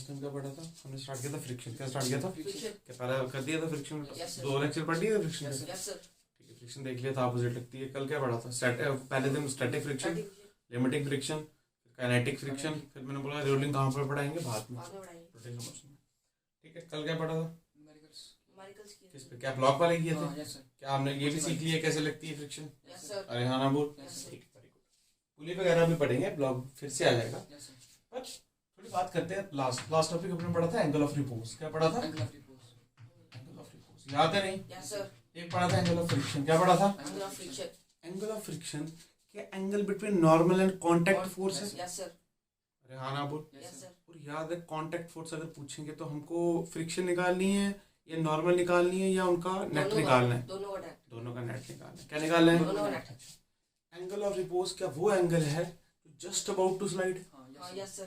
दिन का पढ़ा था हमने, स्टार्ट किया था फ्रिक्शन। क्या स्टार्ट किया था? फ्रिक्शन। क्या पहला कर दिया था फ्रिक्शन? Yes, sir. 2 लेक्चर पढ़ लिए थे फ्रिक्शन के? Yes sir. ठीक है, फ्रिक्शन देख लिया था, अपोजिट लगती है। कल क्या पढ़ा था? पहले दिन static friction, limiting friction, kinetic friction, फिर मैंने बोला रोलिंग कहाँ पर पढ़ाएंगे? बाद में, रोटेशन मोशन में। ठीक है, कल क्या पढ़ा था? किस पे? क्या ब्लॉक वाले किए थे? क्या हमने ये भी सीख लिया कैसे लगती है फ्रिक्शन? अरे हाँ ना बोल। ठीक है, वेरी गुड। पुली वगैरह भी पढ़ेंगे, ब्लॉक फिर से आ जाएगा। पर थोड़ी बात करते हैं, लास्ट टॉपिक अपने पढ़ा था एंगल ऑफ रिपोज। क्या पढ़ा था? एंगल ऑफ रिपोज याद है? नहीं। एक पढ़ा था एंगल ऑफ फ्रिक्शन। क्या पढ़ा था? एंगल ऑफ फ्रिक्शन क्या angle between normal and contact force है? अरे हाँ ना बोल। और याद है, कांटेक्ट फोर्स अगर पूछेंगे तो हमको फ्रिक्शन निकालनी है या नॉर्मल निकालनी है या उनका नेट निकालना है? दोनों का नेट निकालना है। क्या निकालना है? एंगल ऑफ रिपोज क्या वो एंगल है जस्ट अबाउट टू स्लाइड?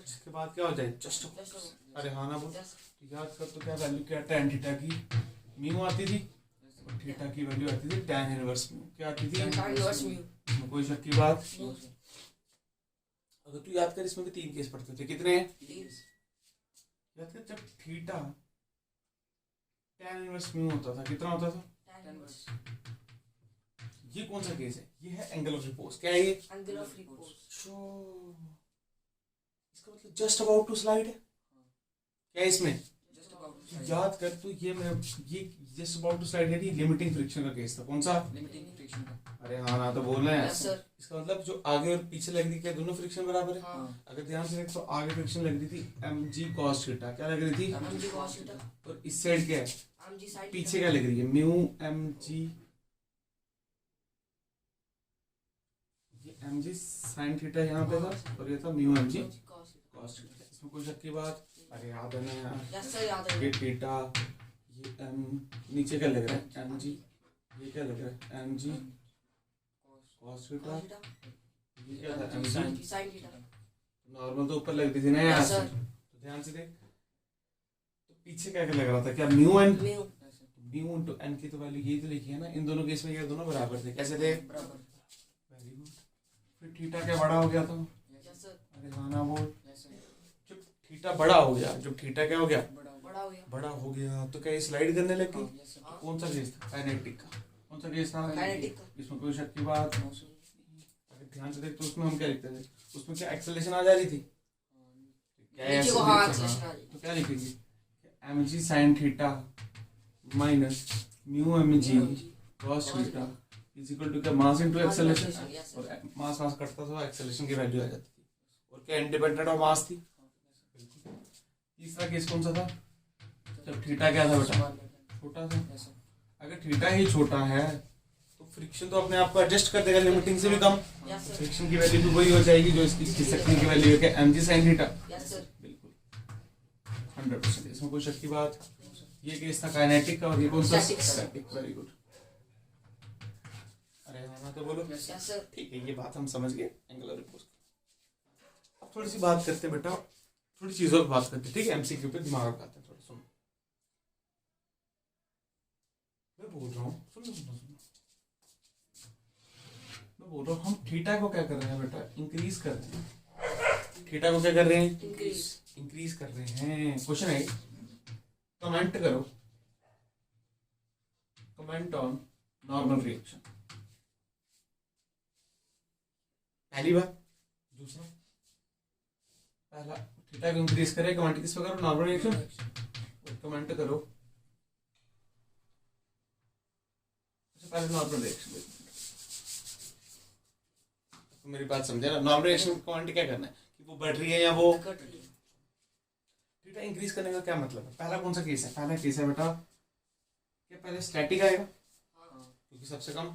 इसके बाद क्या हो जाए? Just about. अरे हाँ ना बोल। याद कर, तो क्या वैल्यू क्या tan थीटा की म्यू आती थी और थीटा की वैल्यू आती थी tan इनवर्स म्यू। क्या आती थी? इसमें कोई शक की बात? अगर तू याद कर, इसमें भी 3 केस पढ़ते थे। कितने? याद कर, जब थीटा tan इनवर्स म्यू होता था, कितना होता था? ये कौन सा केस है? ये है एंगल ऑफ रिपोज। क्या है ये? Angle of repose. इसका मतलब जस्ट अबाउट टू स्लाइड है। क्या इसमें? याद कर, तो ये जस्ट अबाउट टू स्लाइड है, ये लिमिटिंग फ्रिक्शन का केस था। कौन सा? लिमिटिंग फ्रिक्शन का। अरे हाँ ना तो बोल रहे हैं। Yes sir. इसका मतलब जो आगे और पीछे लग रही क्या दोनों फ्रिक्शन बराबर है? अगर ध्यान से देख तो आगे फ्रिक्शन लग रही थी mg cos थीटा। क्या लग रही थी? mg cos theta. और इस साइड क्या है? mg sin। पीछे क्या लग रही है? म्यू mg, ये mg sin थीटा यहाँ पे था और ये था म्यू mg cos थीटा। इसमें कोई शक की बात? अरे याद है ना यार। यस सर, याद है। ये थीटा, ये m, नीचे क्या लग रहा है? mg, ये क्या लग रहा है? mg cos थीटा, ये क्या था? mg sin theta. नॉर्मल तो ऊपर लगती थी ना यार। तो ध्यान से देख, तो पीछे क्या क्या लग रहा था? क्या म्यू इनटू n की तो वैल्यू यही तो लिखी है ना। इन दोनों केस में ये दोनों बराबर थे। कैसे थे? बराबर। Very good. फिर थीटा क्या बड़ा हो गया था? Yes sir. अरे हाँ ना बोल। जब थीटा बड़ा हो गया, जब थीटा क्या हो गया? बड़ा हो गया तो क्या स्लाइड करने लगी? कौन सा केस था? काइनेटिक का। कौन सा केस था? काइनेटिक का। इसमें कोई शक की बात? अगर ध्यान से देख तो उसमें हम क्या लिखते थे? उसमें क्या एक्सेलरेशन आ जा रही थी? तो क्या लिखेंगे? mg sin theta minus mu mg cos theta is equal to क्या? Mass into acceleration. और मास कटता था, एक्सेलरेशन की वैल्यू आ जाती थी। और क्या इंडिपेंडेंट ऑफ मास थी? तीसरा केस कौन सा था? जब थीटा क्या था बेटा? छोटा था। अगर थीटा ही छोटा है तो फ्रिक्शन तो अपने आप को एडजस्ट कर देगा लिमिटिंग से भी कम। फ्रिक्शन की वैल्यू भी वही हो जाएगी जो इसकी खिसकने की वैल्यू है, mg sin थीटा। बिल्कुल 100%। इसमें कोई शक की बात? ये केस था काइनेटिक का और ये कौन सा? स्टैटिक। Very good. अरे हाँ ना तो बोलो। ठीक है, ये बात हम समझ गए एंगल ऑफ रिपोज। अब थोड़ी सी बात करते हैं बेटा, थोड़ी चीजों की बात करते हैं। ठीक है, एमसीक्यू पे दिमाग लगाते हैं थोड़ा। सुनो, मैं बोल रहा हूँ, सुनो। मैं बोल रहा हूँ, हम थीटा को क्या कर रहे हैं बेटा? इंक्रीज कर रहे हैं। थीटा को क्या कर रहे हैं? इंक्रीज कर रहे हैं। क्वेश्चन है, कमेंट करो, कमेंट ऑन नॉर्मल रिएक्शन। पहली बात। दूसरा, पहला थीटा को इंक्रीज करे, कमेंट किस पे करो? Normal reaction. कमेंट करो पहले नॉर्मल रिएक्शन। तो मेरी बात समझे ना? नॉर्मल रिएक्शन कमेंट क्या करना है कि वो बढ़ रही है या वो घट रही है। थीटा इंक्रीज करने का क्या मतलब है? पहला कौन सा केस है? पहला केस है बेटा क्या पहले स्टैटिक आएगा क्योंकि सबसे कम,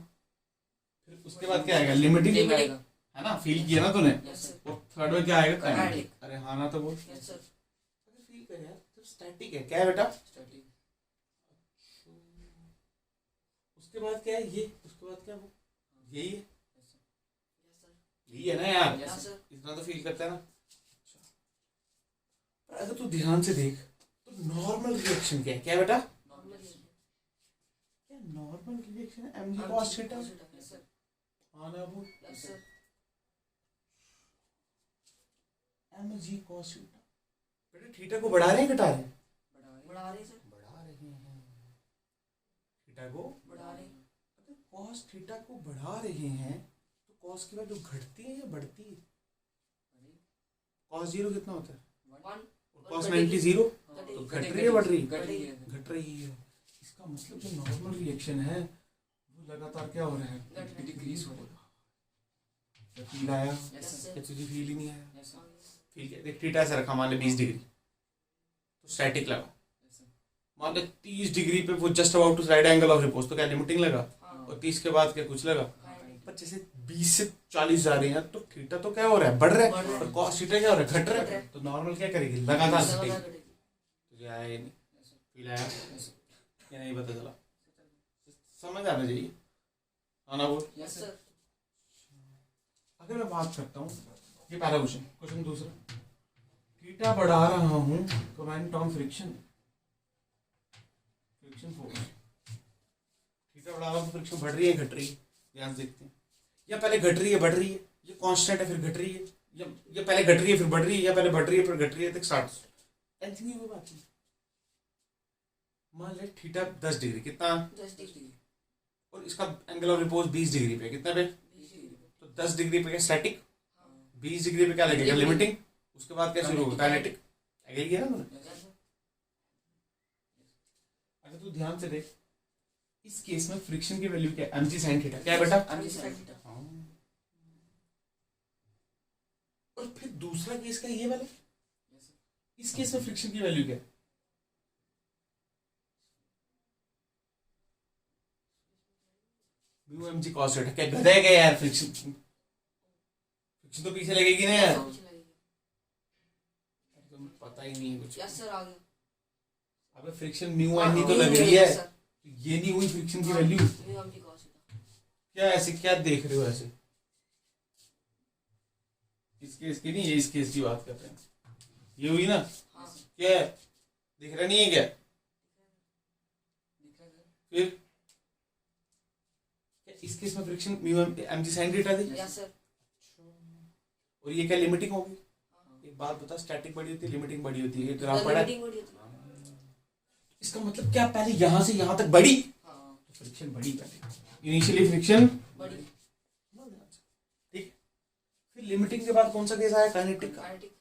फिर उसके बाद क्या आएगा? लिमिटिंग आएगा, है ना? फील किया ना तूने? और थर्ड में क्या आएगा? काइनेटिक। अरे हाँ ना तो बोल। अगर फील कर यार तो स्टैटिक है। क्या है बेटा? स्टैटिक। उसके बाद क्या है? ये। उसके बाद क्या? वो यही है। यही है ना यार? इतना तो फील करता है ना। अगर तू ध्यान से देख तो नॉर्मल रिएक्शन क्या है? क्या बेटा? क्या normal reaction? mg cos theta. हाँ ना बोल। mg cos theta. बेटा थीटा को बढ़ा रहे हैं घटा रहे हैं? बढ़ा रहे सर, बढ़ा रहे हैं। थीटा को बढ़ा रहे। कॉस थीटा को बढ़ा रहे हैं तो कॉस की वैल्यू घटती है या बढ़ती है? कॉस 0 कितना होता है? 1 कॉस 90 0, तो घट रही है बढ़ रही है? घट रही है। घट रही है। इसका मतलब जो नॉर्मल रिएक्शन है वो लगातार क्या हो रहा है? घट रहा है। डिक्रीज हो रहा है। फील आया? यस सर, क्या तुझे फील ही नहीं आया? यस सर, फील क्या? देख थीटा ऐसे रखा मान ले 20 डिग्री, तो स्टैटिक लगा। मान ले 30 डिग्री पे वो just about to right angle of repose, तो क्या लिमिटिंग लगा? हाँ, और 30 के बाद क्या कुछ लगा? काइनेटिक। पर जैसे 20 से 40 जा रहे हैं तो थीटा तो क्या हो रहा है? बढ़ रहा बढ़ है। रहा है। और कॉस थीटा क्या हो रहा है? घट रहा घट रहा है। है। तो नॉर्मल क्या करेगी? लगातार लगातार घटेगी। घटेगी। तुझे आया ही नहीं? फील आया या नहीं पता चला? समझ आना चाहिए। हाँ ना बोल। यस सर, अगर मैं बात करता हूँ, ये पहला क्वेश्चन। क्वेश्चन दूसरा, थीटा बढ़ा रहा हूँ तो मैंने टर्म फ्रिक्शन फोर्स, थीटा बढ़ा रहा हूँ तो फ्रिक्शन बढ़ रही है घट रही है? ध्यान से देखते हैं। या पहले घट रही है बढ़ रही है, ये कांस्टेंट है फिर घट रही है, या पहले घट रही है फिर बढ़ रही है, या पहले बढ़ रही है फिर घट रही है? तक 60 एनीथिंग ही कोई बात नहीं। मान ले थीटा 10 डिग्री, कितना? 10 डिग्री, और इसका एंगल ऑफ रिपोज 20 डिग्री पे, कितने पे? 20 डिग्री। तो 10 डिग्री पे क्या स्टैटिक, हाँ, 20 डिग्री पे क्या लगेगा? लिमिटिंग। उसके बाद क्या शुरू होगा? काइनेटिक। एग्री किया ना मैंने? यस सर, अगर तू ध्यान से देख, इस केस में फ्रिक्शन की वैल्यू क्या है? mg sin theta. क्या है बेटा? mg sin theta. और फिर दूसरा केस का ये वाला, यस सर, इस केस में फ्रिक्शन की वैल्यू क्या है? Mu mg cos theta. क्या गधा है क्या यार? फ्रिक्शन फ्रिक्शन तो पीछे लगेगी ना यार। पीछे लगेगी। तुम्हें पता ही नहीं है कुछ। यस सर, आ गया। अबे फ्रिक्शन म्यू हाँ, एन ही तो म्यू लग है, रही है, यस सर। ये नहीं हुई फ्रिक्शन की हाँ, value. Mu mg cos theta. क्या ऐसे क्या देख रहे हो ऐसे? इस केस की नहीं, ये इस केस की बात कर रहे हैं। ये हुई ना? हाँ, क्या है? दिख रहा नहीं है क्या? दिख रहा है सर। फिर क्या इस केस में friction mu mg sin theta थी? यस सर, और ये क्या लिमिटिंग होगी? हाँ। एक बात बता, स्टैटिक बड़ी होती है, लिमिटिंग बड़ी होती है? ये ग्राफ पड़ा है। लिमिटिंग बड़ी होती है। इसका मतलब क्या, पहले यहां से यहां तक बढ़ी हाँ, तो फ्रिक्शन बढ़ी पहले, इनिशियली फ्रिक्शन। बड़ी। ठीक। फिर लिमिटिंग के बाद कौन सा केस आया? काइनेटिक का। काइनेटिक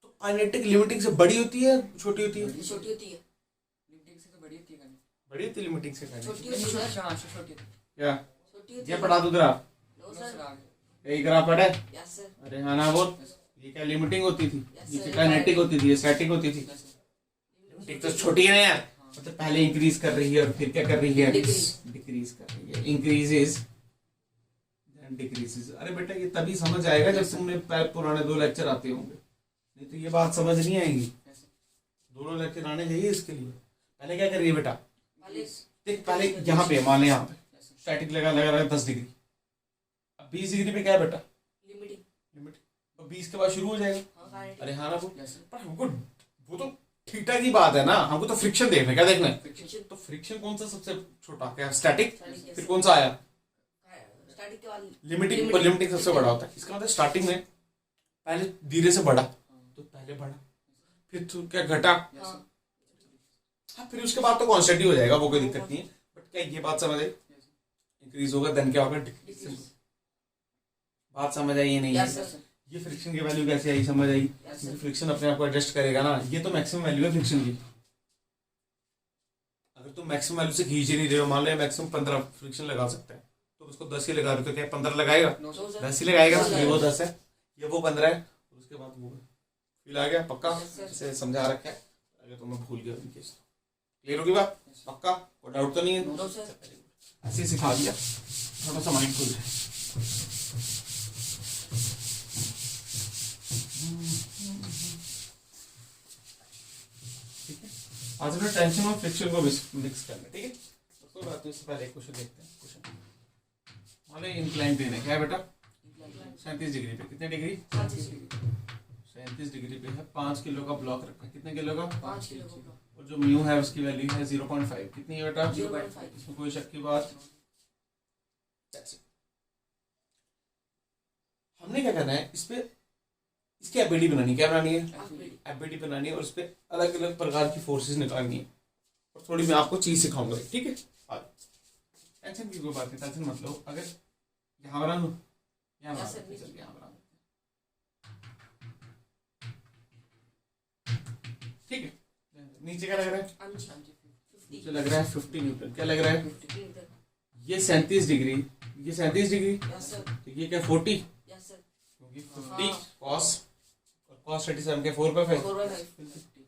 तो काइनेटिक लिमिटिंग से बड़ी होती है छोटी होती है? छोटी होती है। लिमिटिंग से तो बड़ी होती है काइनेटिक। बड़ी होती है लिमिटिंग से काइनेटिक। छोटी होती है सर, हाँ छोटी होती है। क्या छोटी होती ये है। पढ़ा दो ग्राफ? लो सर सर, आ गया। यही ग्राफ पढ़ा है? यस सर, अरे हाँ ना बोल। ये क्या लिमिटिंग होती थी? Yes, ये sir. काइनेटिक होती थी, ये स्टैटिक होती थी। Yes sir. एक तो छोटी है ना यार, मतलब पहले इंक्रीज कर रही है और फिर क्या कर रही है? Decrease. डिक्रीज कर रही है। Increases then decreases. अरे बेटा ये तभी समझ आएगा जब तुमने पुराने 2 लेक्चर आते होंगे, नहीं तो ये बात समझ नहीं आएगी। Yes sir. दोनों लेक्चर आने चाहिए इसके लिए। पहले क्या कर रही है बेटा? पहले देख पहले यहाँ पे मान ले, यहाँ पे यस सर। स्टैटिक लगा लगा 10 डिग्री। अब 20 डिग्री पे क्या है बेटा? लिमिटिंग। लिमिट। और 20 के बाद शुरू हो जाएगा। हाँ, काइनेटिक। अरे हाँ ना वो, यस सर। पर हमको वो तो थीटा की बात है ना, हमको तो फ्रिक्शन देखना है। क्या देखना है? फ्रिक्शन। तो फ्रिक्शन कौन सा सबसे छोटा? क्या स्टैटिक? स्टैटिक, फिर यस। कौन सा आया? स्टैटिक के बाद लिमिटिंग। पर लिमिटिंग सबसे बड़ा होता है। इसका मतलब स्टार्टिंग में पहले धीरे से बढ़ा, तो पहले बढ़ा, फिर तो क्या घटा, यस हाँ, सर। हाँ फिर उसके बाद तो कांस्टेंट ही हो जाएगा, वो कोई दिक्कत नहीं है। बट क्या ये बात समझ आई? Yes sir. इंक्रीज होगा देन क्या होगा? डिक्रीज। डिक्रीज। बात समझ आई ये नहीं यस है? सर, ये फ्रिक्शन की वैल्यू कैसे आई समझ आई? यस क्योंकि सर। फ्रिक्शन अपने आप को एडजस्ट करेगा ना। ये तो मैक्सिमम वैल्यू है फ्रिक्शन की। अगर तुम मैक्सिमम वैल्यू से खींच ही नहीं रहे हो, मान लो मैक्सिमम 15 फ्रिक्शन लगा सकते हैं, तो उसको 10 ही लगा रहे हो तो क्या 15 लगाएगा? No no sir. सर। 10 ही लगाएगा। हाँ, ये वो 10 है, ये वो 15 है, और उसके बाद वो फील आ गया? पक्का Yes, sir. इसे समझा रखा है। अगर तुम्हें भूल गया उनके, क्लियर होगी बात? Yes sir. पक्का? कोई डाउट तो नहीं है? No sir. ऐसे ही सिखा दिया, थोड़ा सा माइंड खुल जाए। ठीक है, आज अपने टेंशन और फ्रिक्शन को मिक्स करना। ठीक है, तो कोई बात नहीं। इससे पहले एक क्वेश्चन देखते हैं। क्वेश्चन मान लो इंक्लाइन प्लेन है। क्या है बेटा? 37 डिग्री पे। कितने डिग्री? 37 डिग्री पे है। 5 किलो का ब्लॉक रखा है। कितने किलो का? 5 किलो का और जो म्यू है उसकी वैल्यू है 0.5। कितनी है बेटा? 0.5। इसमें कोई शक की बात? That's it. हमने क्या करना है इस पे, इसकी एफबीडी बनानी। क्या बनानी है? एफबीटी बनानी है और उस पर अलग अलग प्रकार की फोर्सेस निकालनी है और थोड़ी मैं आपको चीज सिखाऊंगा, ठीक है। टेंशन की कोई बात नहीं, टेंशन मत लो। अगर यहाँ बना लूँ, यहाँ बना Yes, sir. देते हैं, चलिए यहाँ बना देते हैं, ठीक है। नीचे क्या लग रहा है? I'm G. नीचे लग रहा है 50 न्यूटन। क्या लग रहा है? 50 Newton. ये 37 डिग्री, ये 37 डिग्री, Yes, sir. तो ये क्या 40, Yes, sir. क्योंकि 50 कॉस और कॉस 37 के 4 पे 5। 4/5.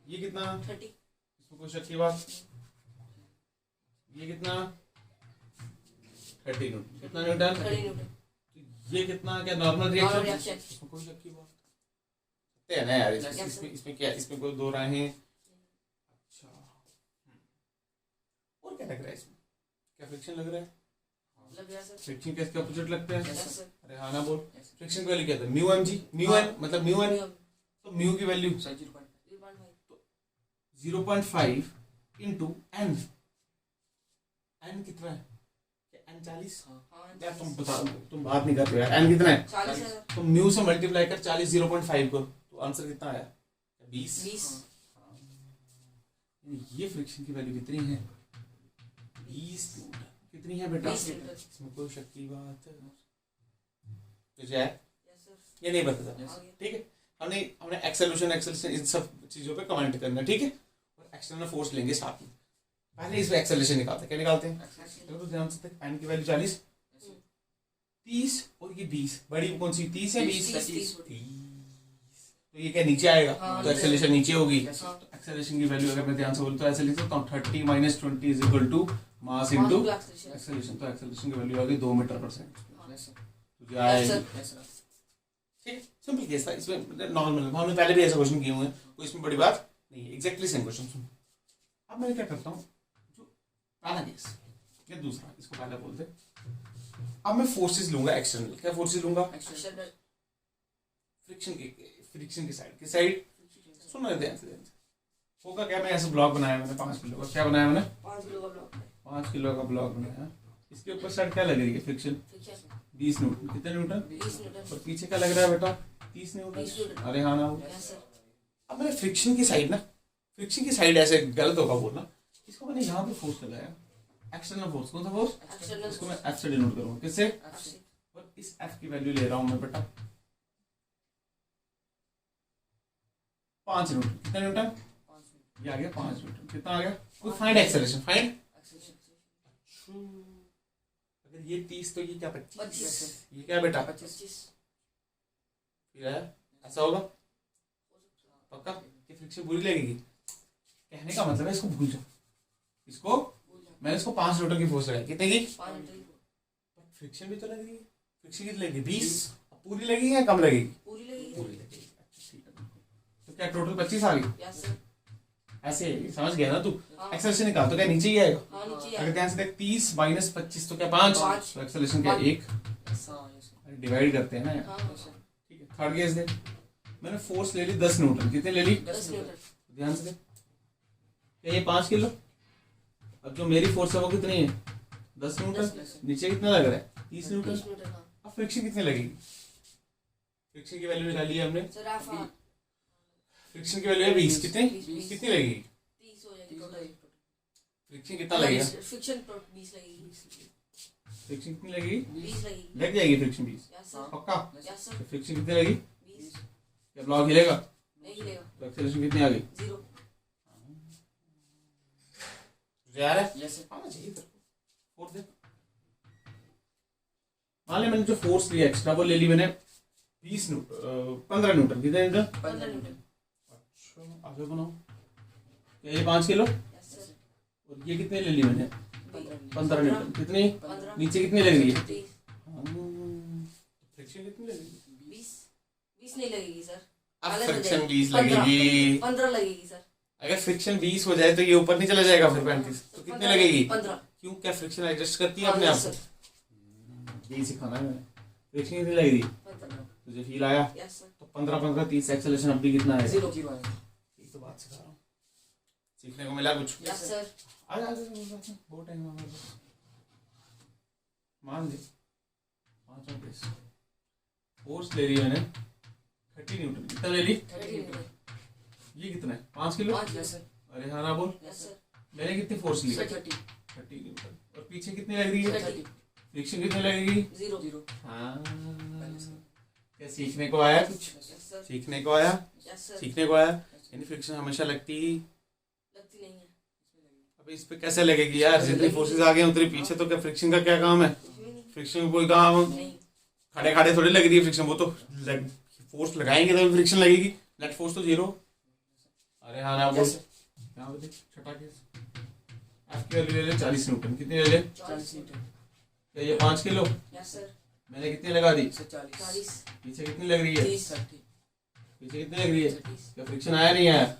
ये कितना? 30. इसमें कोई शक की बात? ये कितना? 30 न्यूटन। कितना न्यूटन? 30 Newton. तो ये कितना? क्या नॉर्मल Normal रिएक्शन? reaction. इसमें कोई शक की बात है ना यार? Yes, sir. इसमें क्या, इसमें कोई दो राय है? अच्छा, और क्या लग रहा है इसमें? क्या फ्रिक्शन लग रहा है? लग गया सर. फ्रिक्शन के इसके अपोजिट लगते हैं। Yes, sir. अरे हाँ ना बोल। Yes, sir. फ्रिक्शन की वैल्यू क्या था? Mu M G, mu N मतलब म्यू एन, तो म्यू की value Sir, 0.5. 0.5. 0.5 into N. N कितना है? एन 40। हाँ. यार तुम बता, तुम बात नहीं कर रहे यार। एन कितना है? 40 है. तो म्यू से मल्टीप्लाई कर 40 0.5 को, तो आंसर कितना आया? 20। 20. ये फ्रिक्शन की वैल्यू कितनी है? 20 न्यूटन। कितनी है बेटा? 20 Newton. इसमें कोई शक की बात है? तुझे है Yes, sir. ये नहीं पता था? Yes. आगे. ठीक है, हमने एक्सेलरेशन इन सब चीजों पे कमेंट करना है, ठीक है। और एक्सटर्नल फोर्स लेंगे साथ में। पहले इसमें एक्सेलरेशन निकालते हैं। क्या निकालते हैं? Acceleration. तो ध्यान से देख, एन की वैल्यू 40, 30 और ये 20। बड़ी कौन सी? 30 या 20? 30. तो ये क्या नीचे आएगा? हाँ, तो एक्सेलरेशन नीचे होगी। Yes, sir. तो एक्सेलरेशन की वैल्यू अगर मैं ध्यान से बोलूं तो ऐसे लिख सकता हूँ 30 - 20 is equal to mass into Mass into acceleration. Acceleration. तो एक्सेलरेशन की वैल्यू आ गई 2 मीटर पर सेकंड। Yes, sir. तो क्या आएगी? sir. Yes, sir. ठीक है, सिंपल केस था। इसमें नॉर्मल हमने पहले भी ऐसे क्वेश्चन किए हुए हैं, कोई इसमें बड़ी बात नहीं है। एग्जैक्टली सेम क्वेश्चन सुन। अब मैं क्या करता हूँ, जो पहला केस या दूसरा, इसको पहले बोलते। अब मैं फोर्सेस लूंगा एक्सटर्नल। क्या फोर्सेस लूंगा? External. फ्रिक्शन की साइड। सुनो ध्यान से। होगा क्या, मैं ऐसे ब्लॉक बनाया मैंने 5 किलो का। क्या बनाया मैंने? 5 किलो का ब्लॉक है. 5 किलो का ब्लॉक बनाया। इसके ऊपर साइड क्या लग रही है? Friction Friction. 20 न्यूटन। कितने न्यूटन? 20 Newton. और पीछे क्या लग रहा है बेटा? 30 न्यूटन। 30 Newton. अरे हाँ ना हो। Yes, sir. अब मैंने फ्रिक्शन की साइड ऐसे गलत होगा बोलना। इसको मैंने यहाँ पे फोर्स लगाया, एक्सटर्नल फोर्स। कौन सा फोर्स? External. इसको मैं एफ से डिनोट करूंगा। किससे? F. और इस एफ की वैल्यू ले रहा हूं मैं बेटा 5 न्यूटन। कितना न्यूटन? 5 ये आ गया 5 न्यूटन। कितना आ गया? कोई फाइंड एक्सेलरेशन, फाइंड। acceleration. अगर ये 30 तो ये क्या 25? 25. ये क्या बेटा? 25. फिर है ऐसा होगा पक्का कि फ्रिक्शन बुरी लगेगी? कहने का मतलब है इसको भूल जाओ। इसको मैंने इसको 5 न्यूटन की फोर्स लगाई। कितने की? 5 Newton. फ्रिक्शन भी तो लगेगी। फ्रिक्शन कितनी लगेगी? 20। पूरी लगेगी या कम लगेगी? पूरी लगेगी. पूरी लगेगी। अच्छा ठीक है, तो क्या टोटल 25 आ गई? Yes, sir. ऐसे समझ गया ना तू? हाँ. एक्सेलरेशन निकाल तो क्या नीचे ही आएगा? हाँ, नीचे अगर है. ध्यान से देख 30 - 25 तो क्या 5? पाँच. तो एक्सेलरेशन क्या 1? Yes, sir. Yes, sir. Divide करते हैं ना यार। हाँ. Yes, sir. ठीक है, थर्ड केस देख। मैंने फोर्स ले ली 10 न्यूटन। कितने ले ली? 10 Newton. ध्यान से देख, क्या ये 5 किलो? अब जो मेरी फोर्स है वो कितनी है? 10 न्यूटन। Yes, sir. नीचे कितना लग रहा है? 30 न्यूटन। 30 Newton. हाँ. अब फ्रिक्शन कितनी लगेगी? फ्रिक्शन की वैल्यू निकाली है हमने। सर आप हाँ. फ्रिक्शन की वैल्यू है 20। कितनी? 20. कितनी लगेगी? 30 हो जाएगी टोटल. फ्रिक्शन कितना लगेगा? फ्रिक्शन 20 लगेगी. फ्रिक्शन कितनी लगेगी? 20 लगेगी. लग जाएगी फ्रिक्शन 20। Yes sir. पक्का? Yes sir. तो फ्रिक्शन कितनी लगी? 20. क्या ब्लॉक हिलेगा? नहीं हिलेगा. तो एक्सेलरेशन कितनी आ गई? 0. तुझे आ रहा है? Yes, sir. आना चाहिए तेरे को। फोर्स दे। मान ले मैंने जो फोर्स लिया एक्स्ट्रा वो ले ली मैंने 20 न्यूटन 15 न्यूटन। कितने न्यूटन? 15 Newton. अच्छा आगे बनाओ। क्या ये 5 किलो? Yes sir. और ये कितने ले ली मैंने? 15 न्यूटन। कितनी? 15. नीचे कितनी लग रही है? 30. फ्रिक्शन कितनी लगेगी? 20 नहीं लगेगी सर. अब अलग हो फ्रिक्शन जाएगी. 20 लगेगी। 15 लगेगी सर. अगर फ्रिक्शन 20 हो जाए तो ये ऊपर नहीं चला जाएगा फिर 35। तो कितने लगेगी? 15. क्यों? क्या फ्रिक्शन एडजस्ट करती है अपने आप से? यही सिखाना है मैंने। फ्रिक्शन कितनी लगेगी? 15. तुझे फील आया? Yes sir. तो 15 15 30 एक्सेलरेशन अब भी कितना है? 0. 0 आएगा. यही तो बात सिखा रहा हूँ। सीखने को मिला कुछ? Yes sir. आ जा बहुत टाइम हमारे पास। मान ले 5 फोर्स ले ली मैंने 30 न्यूटन। कितना ले ली? 30 Newton. ये कितना है 5 किलो। 5 yes sir. अरे हाँ ना बोल, यस सर मैंने कितनी फोर्स ली? 30 30 न्यूटन। और पीछे कितनी लग रही है? 30 फ्रिक्शन कितनी लगेगी? 0 0 हाँ, पहले से क्या सीखने को आया कुछ? यस सर सीखने को आया, यस सर सीखने को आया। यानी फ्रिक्शन हमेशा लगती ही, लगती नहीं है अबे इस पे कैसे लगेगी यार? जितनी फोर्सेस आगे हैं उतनी पीछे, तो क्या फ्रिक्शन का क्या काम है? कुछ भी नहीं फ्रिक्शन का कोई काम नहीं खड़े खड़े थोड़ी लग रही है फ्रिक्शन, वो तो फोर्स लगाएंगे तो फ्रिक्शन लगेगी। नेट फोर्स तो 0। अरे हाँ ना बोल, यस सर। यहाँ पे देख छठा केस, F की वैल्यू ले ले 40 न्यूटन। कितनी ले ले? 40 न्यूटन क्या ये 5 किलो? यस सर मैंने कितनी लगा दी? सर 40 40 पीछे कितनी लग रही है? 30 30 पीछे कितनी लग रही है? 30 क्या फ्रिक्शन आया नहीं आया?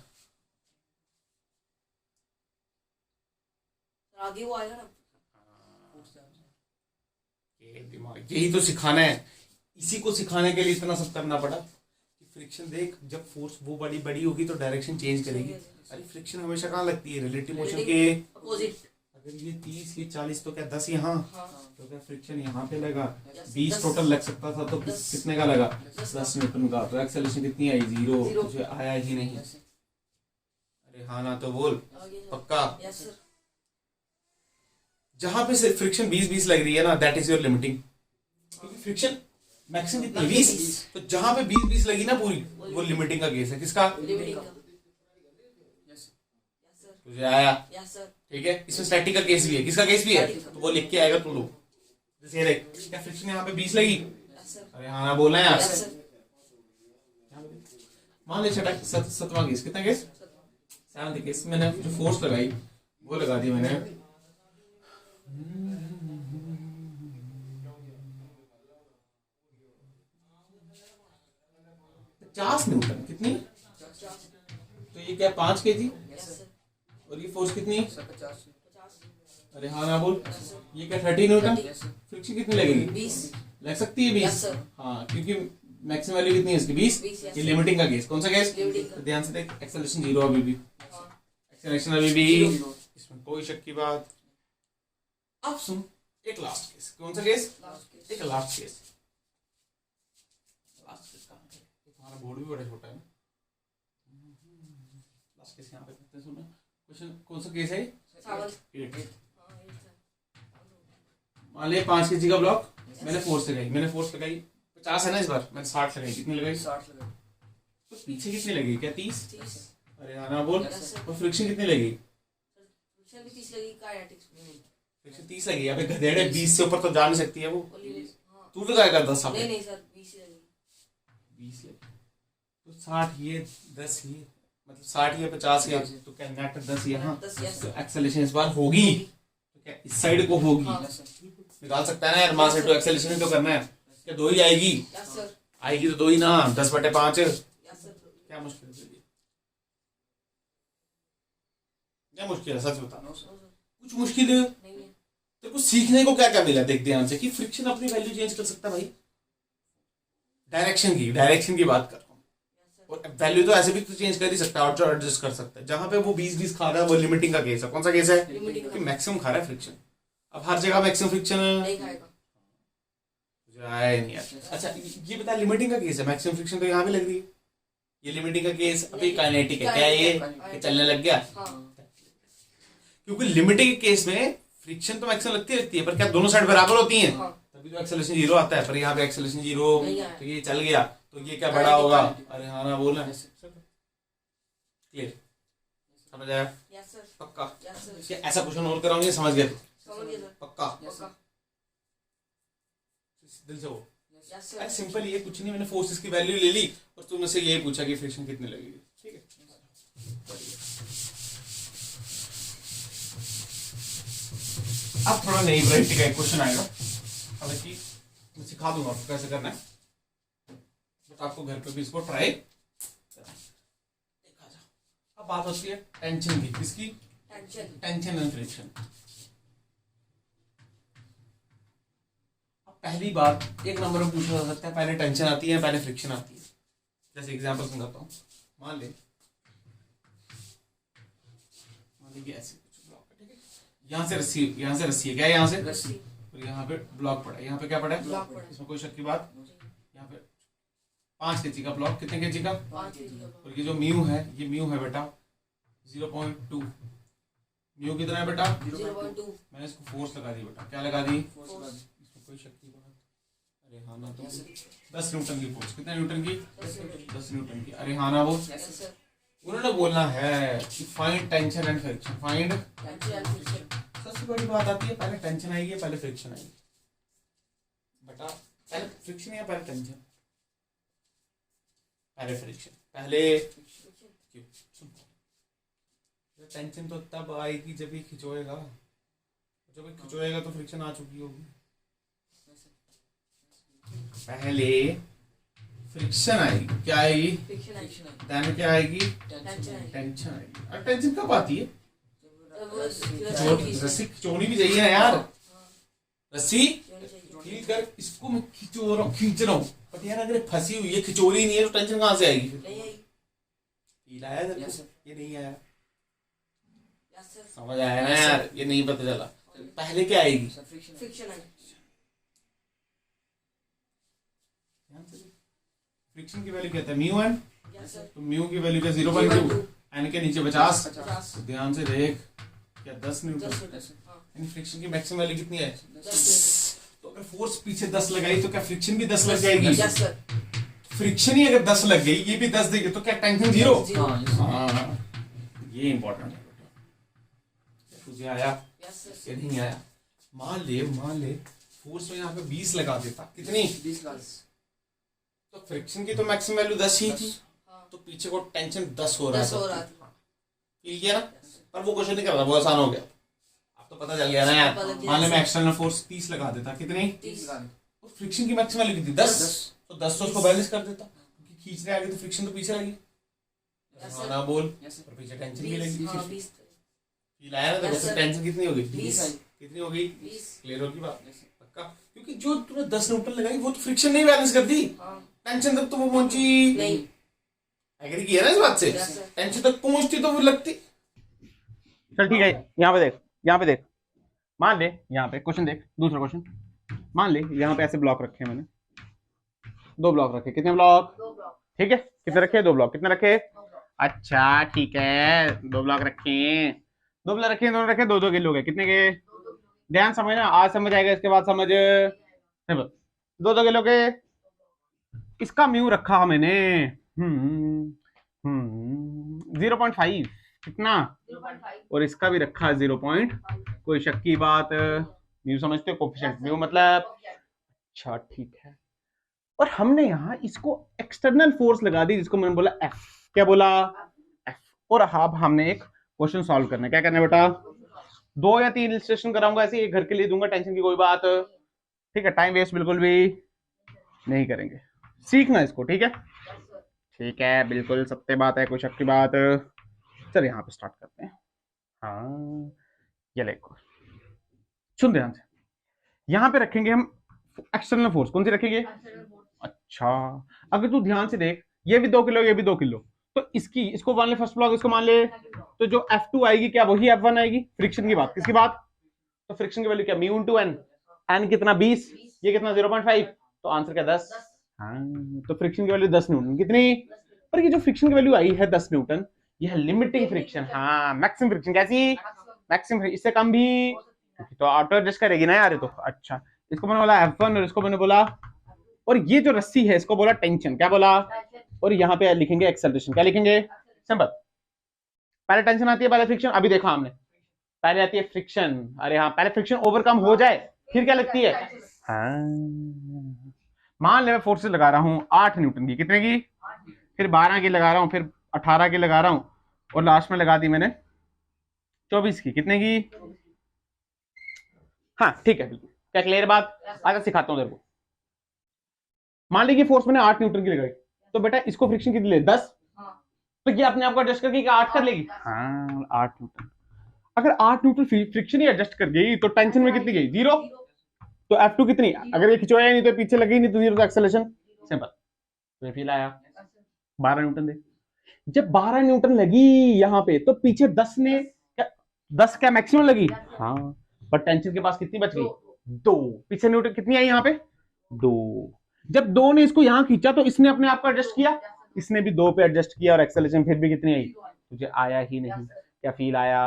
आगे वो आएगा ना ये दिमाग, यही तो सिखाना है, इसी को सिखाने के लिए इतना सब करना पड़ा कि फ्रिक्शन देख, जब फोर्स वो बड़ी बड़ी होगी तो डायरेक्शन चेंज करेगी। अरे फ्रिक्शन हमेशा कहाँ लगती है? रिलेटिव मोशन के अपोजिट अगर ये 30 ये 40 तो क्या 10 यहाँ, हाँ तो क्या फ्रिक्शन यहाँ पे लगा? यस 20 10 टोटल लग सकता था, तो 10 कितने का लगा? 10 10 न्यूटन का। तो एक्सेलरेशन कितनी आई? 0। Zero। तुझे आया ही नहीं। Yes sir. अरे हाँ ना तो बोल, आगे सर पक्का? यस सर जहां पे सिर्फ फ्रिक्शन 20-20 लग रही है ना, दैट इज योर लिमिटिंग। क्योंकि फ्रिक्शन मैक्सिमम कितनी है? 20। तो जहां पे 20-20 लगी ना पूरी, वो लिमिटिंग का केस है। किसका? लिमिटिंग का यस यस सर तुझे आया? यस सर ठीक है, इसमें स्टैटिक का केस भी है। किसका केस भी है? Static का। तो वो लिख के आएगा तू लोग। जैसे ये देख, क्या फ्रिक्शन यहाँ पे 20 लगी? यस सर अरे हाँ ना बोलना है यार। यस सर मान ले छठा सतवां केस, कितना केस? 7th case. मैंने जो फोर्स लगाई वो लगा दी मैंने 50 न्यूटन। कितनी? 50 तो ये क्या 5 केजी? यस सर और ये फोर्स कितनी? सर 50 50 अरे हाँ ना बोल, यस सर ये क्या 30 न्यूटन? 30 yes sir. फ्रिक्शन कितनी लगेगी? 20 लग सकती है 20। यस सर हाँ, क्योंकि मैक्सिमम वैल्यू कितनी है इसकी? 20। 20 यस ये लिमिटिंग का केस। कौन सा केस? लिमिटिंग तो का ध्यान से देख, एक्सेलरेशन 0 अभी भी, हाँ एक्सेलरेशन अभी भी, 0 इसमें कोई शक की बात। अब सुन, एक लास्ट केस। कौन सा केस? लास्ट केस एक लास्ट केस। लास्ट केस कहाँ है? तुम्हारा बोर्ड भी बड़ा छोटा है ना। लास्ट केस यहाँ पे करते हैं। सुनो क्वेश्चन, कौन सा केस है? 7 8। हाँ 8 सर मान लिया 5 केजी का ब्लॉक, मैंने फोर्स लगाई, 50 है ना, इस बार मैंने 60 लगाई। कितनी लगाई? 60 लगा। तो पीछे कितनी लगी? क्या 30? 30 अरे हाँ ना बोल। यस सर और फ्रिक्शन कितनी लगी? फ्रिक्शन भी 30 लगी काइनेटिक्स फ्रिक्शन 30 लगी। अबे गधेड़े, 20 से ऊपर तो जा नहीं सकती है वो। वो लिमिट हाँ तू तो क्या करता सब? नहीं नहीं सर 20 ही लगी 20 लगी तो 60 ये 10 ये, मतलब 60 या 50 या, तो क्या नेट 10 यहाँ। 10 यस तो एक्सेलरेशन इस बार होगी, तो क्या इस साइड को होगी? हाँ। Yes sir. निकाल सकता है ना यार, मास इनटू एक्सेलरेशन ही तो करना है। क्या 2 ही आएगी? यस सर आएगी तो 2 ही ना, 10/5। यस सर क्या मुश्किल है? क्या मुश्किल है? सच बता। No sir. कुछ मुश्किल है? नहीं है तेरे को सीखने को क्या क्या मिला? देख ध्यान से कि फ्रिक्शन अपनी वैल्यू चेंज कर सकता है भाई। डायरेक्शन की बात कर रहा हूँ। यस सर और वैल्यू तो ऐसे भी तो चेंज कर ही सकता है, और एडजस्ट कर सकता है। जहां पे वो 20-20 खा रहा है, वो लिमिटिंग का केस है। कौन सा केस है? लिमिटिंग कि का मैक्सिमम खा रहा है फ्रिक्शन। अब हर जगह मैक्सिमम फ्रिक्शन नहीं खाएगा मुझे आया ही नहीं यार। अच्छा ये बता, लिमिटिंग का केस है, मैक्सिमम फ्रिक्शन तो यहाँ पे लग रही है। ये लिमिटिंग का केस अभी काइनेटिक है। क्या है ये? कि चलने लग गया। हाँ क्योंकि लिमिटिंग के केस में फ्रिक्शन तो मैक्सिमम लगती है, पर क्या दोनों साइड बराबर होती हैं? हाँ तभी तो एक्सेलरेशन 0 आता है। पर यहाँ पे एक्सेलरेशन 0, नहीं आया। तो ये चल गया, तो ये क्या बड़ा होगा? अरे हाँ ना बोलना है। क्लियर? समझ आया? यस सर पक्का? यस सर क्या ऐसा क्वेश्चन और कराऊंगे? समझ गए? समझ गया सर पक्का? पक्का दिल से वो यस अरे सर सिंपल, ये कुछ नहीं, मैंने फोर्सेस की वैल्यू ले ली और तुमने से यही पूछा कि फ्रिक्शन कितनी लगेगी। ठीक है, अब थोड़ा नई वैरायटी का एक क्वेश्चन आएगा। हालांकि मैं सिखा दूंगा आपको कैसे करना है, बट आपको घर पे भी इसको ट्राई करना है। अब बात होती है टेंशन की। किसकी? Tension tension and friction. पहली बात एक नंबर में पूछा जा सकता है, पहले टेंशन आती है पहले फ्रिक्शन आती है। जैसे एग्जांपल समझाता हूँ। मान ले कि ऐसे कुछ ब्लॉक है, ठीक है, यहाँ से रस्सी है, क्या है? यहाँ से रस्सी। और यहाँ पे ब्लॉक पड़ा है। यहाँ पे क्या पड़ा है? ब्लॉक पड़ा है। इसमें कोई शक की बात? यहाँ पे 5 kg का ब्लॉक, कितने kg का? 5 kg का और ये जो म्यू है, ये म्यू है बेटा 0.2। म्यू कितना है बेटा? 0.2 मैंने इसको फोर्स लगा दी बेटा, क्या लगा दी? फोर्स लगा दी। इसमें कोई शक्ति बना, अरे हाँ ना, तो Yes, sir. 10 न्यूटन की फोर्स, कितने न्यूटन की? 10 न्यूटन 10 न्यूटन की, अरे हाँ ना वो Yes, यस sir. सर उन्होंने बोलना है कि find tension and friction, find. Tension and friction सबसे बड़ी बात आती है, पहले टेंशन आएगी पहले फ्रिक्शन आएगी बेटा? पहले फ्रिक्शन या पहले टेंशन? पहले फ्रिक्शन, पहले क्यों? सुन, टेंशन तो तब आएगी जब ये खिंचोएगा, जब ये खिंचोएगा तो फ्रिक्शन आ चुकी होगी। Yes, sir. पहले फ्रिक्शन आएगी, क्या आएगी? फ्रिक्शन है Friction है। देन क्या आएगी? टेंशन है टेंशन आएगी। और टेंशन कब आती है? तब वो रस्सी खिंचोनी भी चाहिए ना यार, रस्सी होनी चाहिए फील कर, इसको मैं खिंचो रहा हूँ, खींच रहा हूँ, बट यार अगर ये फंसी हुई है, खिंचो रही नहीं है, तो टेंशन कहाँ से आएगी फिर? नहीं आई फील आया तेरे Yes, को? sir. ये नहीं आया, यस सर समझ आया ना यार? ये नहीं पता चला। पहले क्या आएगी? Sir, friction है। फ्रिक्शन है फ्रिक्शन की वैल्यू क्या है? म्यू एन, यस सर तो म्यू की वैल्यू क्या? 0.2, एन के नीचे 50। 50 तो ध्यान से देख, क्या 10 न्यूटन? 10 Newton Yes, sir. हाँ यानी फ्रिक्शन की मैक्सिमम वैल्यू कितनी है? 10 न्यूटन तो अगर फोर्स पीछे 10 लगाई तो क्या फ्रिक्शन भी 10 लग जाएगी? यस सर फ्रिक्शन ही अगर 10 लग गई, ये भी 10 देगी, तो क्या टेंशन 0? हाँ, yes, sir. हाँ, ये इंपॉर्टेंट है बेटा। तुझे आया? यस सर ये नहीं आया? मान ले फोर्स में यहाँ पे 20 लगा देता, कितनी? 20 लाख। तो फ्रिक्शन की तो मैक्सिमम वैल्यू 10 ही थी, हाँ तो पीछे को टेंशन 10 हो रहा 10 हो रहा है। था फील किया ना? पर वो क्वेश्चन नहीं कर रहा, वो आसान हो गया। अब तो पता चल गया ना यार। पता चल गया। मान ले मैं एक्सटर्नल फोर्स 30 लगा देता, कितनी? 30 तो फ्रिक्शन की मैक्सिमम वैल्यू कितनी? 10। तो 10 तो उसको बैलेंस कर देता, क्योंकि खींचने आगे तो फ्रिक्शन तो पीछे लगी। Yes, हाँ sir. ना बोल, Yes, sir. और पीछे टेंशन भी लगी। 20 हाँ 20 फील आया ना? Yes, तो sir. टेंशन कितनी होगी? 20 कितनी होगी? 20 क्लियर होगी बात? Yes, sir. पक्का? क्योंकि जो तूने 10 न्यूटन लगाई वो तो फ्रिक्शन नहीं बैलेंस कर दी, हाँ टेंशन तक तो वो पहुंची नहीं एग्री किया ना इस बात से? Yes, sir. टेंशन तक पहुंचती तो वो लगती। चल ठीक है, यहाँ पे देख, यहाँ पे देख, मान ले यहाँ पे क्वेश्चन देख, दूसरा क्वेश्चन। मान ले यहाँ पे ऐसे ब्लॉक रखे हैं मैंने, 2 ब्लॉक रखे, कितने ब्लॉक? 2 ब्लॉक ठीक है, कितने रखे? 2 ब्लॉक, कितने रखे? 2 ब्लॉक अच्छा ठीक है, 2 ब्लॉक रखे हैं, 2 ब्लॉक रखे हैं, दोनों रखे 2-2 किलो के, कितने के? 2 ध्यान समझना, आज समझ आएगा, इसके बाद समझ 2-2 किलो के। इसका म्यू रखा मैंने 0.5, कितना? 0.5 और इसका भी रखा 0. कोई शक की बात? म्यू समझते हो? कोफिशिएंट म्यू मतलब, अच्छा ठीक है। और हमने यहाँ इसको एक्सटर्नल फोर्स लगा दी, जिसको मैंने बोला F। क्या बोला? F। और अब हमने एक क्वेश्चन सॉल्व करना है। क्या करना है बेटा? 2 या 3 इलस्ट्रेशन कराऊंगा, ऐसे एक घर के लिए दूंगा, टेंशन की कोई बात, ठीक है? टाइम वेस्ट बिल्कुल भी नहीं करेंगे, सीखना इसको, ठीक है? ठीक है, बिल्कुल सत्य बात है, कोई शक की बात? चल यहाँ पे स्टार्ट करते हैं। हाँ ये देखो, सुन ध्यान से, यहाँ पे रखेंगे हम एक्सटर्नल फोर्स, कौन सी रखेंगे? अच्छा, अगर तू ध्यान से देख, ये भी 2 किलो, ये भी 2 किलो, तो इसको मान ले फर्स्ट ब्लॉक, इसको मान ले, तो जो F2 आएगी क्या वही F1 आएगी? फ्रिक्शन की बात, किसकी बात? तो फ्रिक्शन की वैल्यू क्या? म्यू इनटू एन, एन कितना? 20, ये कितना? 0.5, तो आंसर क्या? 10। हाँ, तो फ्रिक्शन की वैल्यू 10 न्यूटन, कितनी? पर ये जो फ्रिक्शन की वैल्यू आई है 10 न्यूटन, ये है लिमिटिंग फ्रिक्शन। हाँ, मैक्सिमम फ्रिक्शन कैसी? मैक्सिमम, इससे कम भी तो ऑटो एडजस्ट करेगी ना यार ये तो। अच्छा, इसको मैंने बोला F1 और इसको मैंने बोला, और ये जो रस्सी है इसको बोला टेंशन, क्या बोला? और यहाँ पे लिखेंगे एक्सेलरेशन, क्या लिखेंगे? सिंपल, पहले टेंशन आती है, पहले फ्रिक्शन। अभी देखा हमने, पहले आती है फ्रिक्शन। अरे हाँ, पहले फ्रिक्शन ओवरकम हो जाए फिर क्या लगती है? हाँ, मान ले मैं फोर्सेस लगा रहा हूँ 8 न्यूटन की, कितने की? फिर 12 की लगा रहा हूँ, फिर 18 की लगा रहा हूँ, और लास्ट में लगा दी मैंने 24 की, कितने की? हाँ ठीक है, बिल्कुल। क्या क्लियर बात? आगे सिखाता हूँ तेरे को। मान लीजिए फोर्स मैंने 8 न्यूटन की लगाई, तो बेटा इसको फ्रिक्शन कितनी ले? 10। तो ये अपने आप को एडजस्ट करके 8 कर लेगी। हाँ, 8 न्यूटन। अगर 8 न्यूटन फ्रिक्शन ही एडजस्ट कर गई तो टेंशन में कितनी गई? 0। तो F2 कितनी? अगर ये खिंचवाया नहीं तो पीछे लगी नहीं तो 0 तो एक्सेलरेशन। सिंपल, तो फील आया 12 न्यूटन दे। जब 12 न्यूटन लगी यहाँ पे तो पीछे 10 ने 10 क्या मैक्सिमम लगी? हाँ, पर टेंशन के पास कितनी बच गई? 2। पीछे न्यूटन कितनी आई यहाँ पे? 2। जब दो ने इसको यहां खींचा तो इसने अपने आप को एडजस्ट किया, इसने भी दो पे एडजस्ट किया और एक्सेलरेशन फिर भी कितनी आई? तुझे आया ही नहीं। क्या फील आया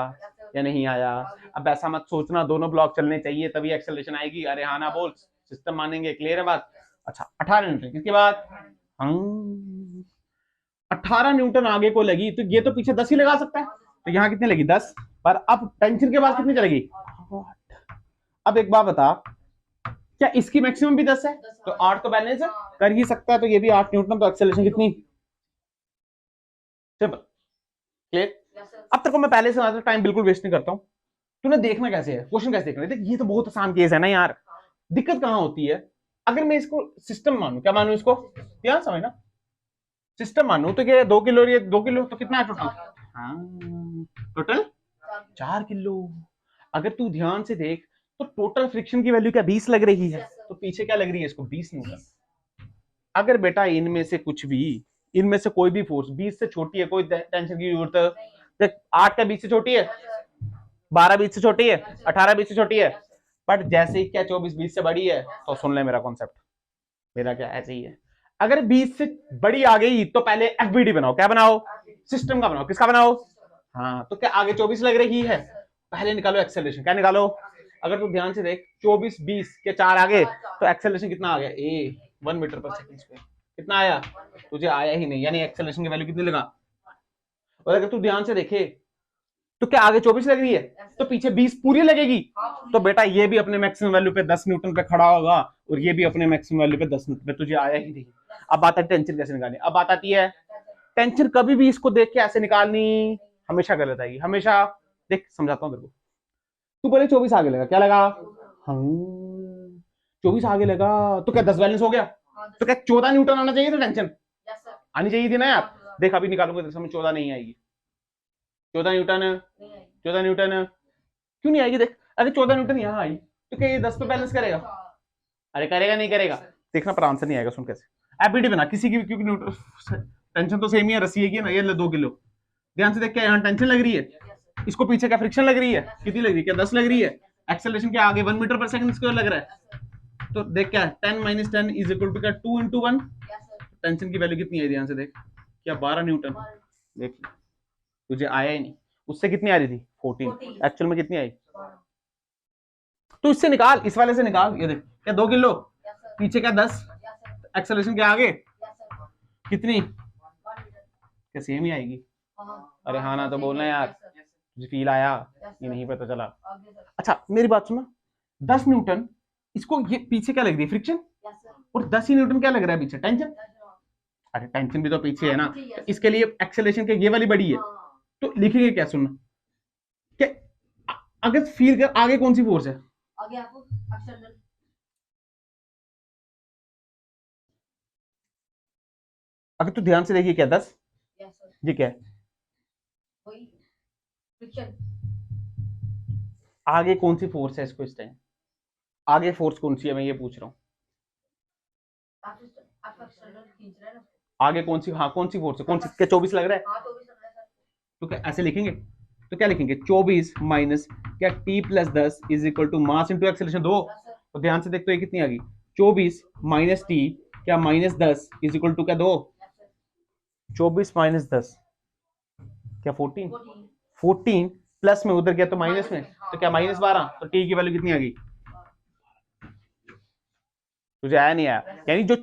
या नहीं आया? अब ऐसा मत सोचना दोनों ब्लॉक चलने चाहिए तभी एक्सेलरेशन आएगी। अरे हाँ ना बोल, सिस्टम मानेंगे, क्लियर है बात? अच्छा 18 न्यूटन किसके बाद? 18 न्यूटन आगे को लगी तो ये तो पीछे 10 ही लगा सकता है, तो यहाँ कितनी लगी? 10। पर अब टेंशन के बाद कितनी चलेगी? 8। अब एक बात बता, क्या इसकी मैक्सिमम भी 10 है? तो 8 तो बैलेंस है, कर ही सकता है, तो ये भी 8 न्यूटन। तो एक्सेलरेशन कितनी? Simple, clear? अब तक को मैं पहले से टाइम बिल्कुल वेस्ट नहीं करता हूं। तूने देखना कैसे है, क्वेश्चन कैसे देखना है। देख ये तो बहुत आसान केस है ना यार। दिक्कत कहां होती है, अगर मैं इसको सिस्टम मानू, क्या मानू इसको? ध्यान समझना, सिस्टम मानू तो क्या 2 किलो, ये 2 किलो तो कितना है टोटल? हाँ टोटल 4 किलो। अगर तू ध्यान से देख तो टोटल फ्रिक्शन की वैल्यू क्या 20 लग रही है, तो पीछे क्या लग रही है इसको? 20 न्यूटन। अगर बेटा इनमें से कुछ भी, इनमें से कोई भी फोर्स 20 से छोटी है, कोई टेंशन की जरूरत? देख 8 का 20 से छोटी है, 12 20 से छोटी है, 18 20 से छोटी है। बट जैसे ही क्या 24 20 से बड़ी है, तो सुन ले मेरा कॉन्सेप्ट, मेरा क्या ऐसे ही है। अगर 20 से बड़ी आ गई तो पहले एफबीडी बनाओ। क्या बनाओ? सिस्टम का बनाओ। किसका बनाओ? हाँ, तो क्या आगे 24 लग रही है, पहले निकालो एक्सेलरेशन। क्या निकालो? अगर तू ध्यान से देख 24 20 के 4 आगे, तो एक्सेलरेशन कितना आ गया? ए 1 मीटर पर सेकंड स्क्वायर। कितना आया? तुझे आया ही नहीं, यानी एक्सेलरेशन की वैल्यू कितनी लगा? और अगर तू ध्यान से देखे तो क्या आगे 24 लग रही है, तो पीछे 20 पूरी लगेगी। तो बेटा ये भी अपने मैक्सिमम वैल्यू पे 10 न्यूटन पे खड़ा होगा और ये भी अपने मैक्सिमम वैल्यू पे 10 न्यूटन पे। तुझे आया ही नहीं। अब बात है टेंशन कैसे निकालनी। अब बात आती है टेंशन कभी भी इसको देख के ऐसे निकालनी हमेशा गलत आएगी, हमेशा। देख समझाता हूँ तेरे को। तू बोले 24 आगे लगा, क्या लगा? हाँ 24 आगे लगा, तो क्या 10 बैलेंस हो गया? तो क्या 14 न्यूटन आना चाहिए? तो टेंशन आनी चाहिए थी ना यार। देख अभी निकालूंगा तेरे सामने, 14 नहीं आएगी। 14 न्यूटन, 14 न्यूटन क्यों नहीं आएगी? देख अगर 14 न्यूटन यहाँ आई तो क्या ये 10 पे बैलेंस करेगा? अरे करेगा नहीं करेगा? देखना पर आंसर नहीं आएगा। सुन कैसे एफबीडी बना किसी की, क्योंकि न्यूटन टेंशन तो सेम ही है, रस्सी है ना, ये 2 किलो। ध्यान से देख क्या यहाँ टेंशन लग रही है, इसको पीछे क्या फ्रिक्शन लग रही है? कितनी लग रही है? क्या 10 लग रही है? एक्सेलरेशन क्या आगे 1 मीटर पर सेकंड स्क्वायर लग रहा है। तो देख क्या 10 - 10 इज इक्वल टू क्या 2 × 1। टेंशन की वैल्यू कितनी है? ध्यान से देख, क्या 12 न्यूटन। देख तुझे आया ही नहीं, उससे कितनी आ रही थी? 14। एक्चुअल में कितनी आई? तो इससे निकाल, इस वाले से निकाल। ये देख क्या 2 किलो, पीछे क्या 10, एक्सेलरेशन क्या आगे कितनी? क्या सेम ही आएगी? अरे हाँ ना तो बोलना यार, तुझे फील आया ये नहीं पता चला? अच्छा मेरी बात सुना, 10 न्यूटन इसको, ये पीछे क्या लग रही है? फ्रिक्शन। और 10 ही न्यूटन क्या लग रहा है पीछे? टेंशन। अरे टेंशन भी तो पीछे है ना, तो इसके लिए एक्सेलरेशन के ये वाली बड़ी है, तो लिखेंगे क्या? सुनना, क्या अगर फील कर आगे कौन सी फोर्स है? आगे आपको एक्सटर्नल, अगर तू ध्यान से देखिए क्या 10, ये क्या है? वही फ्रिक्शन। आगे कौन सी फोर्स है इसको इस टाइम? आगे फोर्स कौन सी है मैं ये पूछ रहा हूँ। आप एक्सटर्नल खींच रहे हैं ना, आगे कौन सी, हाँ कौन सी फोर्स है? कौन सी? क्या 24 लग रहा है? हाँ तो भी समझ रहे हैं तो क्या ऐसे लिखेंगे? तो क्या लिखेंगे? 24 माइनस क्या t + 10 is equal to mass into acceleration 2। Sir. तो ध्यान से देख तो ये कितनी आ गई? 24 माइनस t क्या -10 इज इक्वल टू क्या 2। 24 माइनस 10 क्या 14। 14 प्लस में उधर गया तो माइनस में, तो क्या -12। तो t की वैल्यू कितनी आ गई? तुझे आया नहीं आया? यानी जो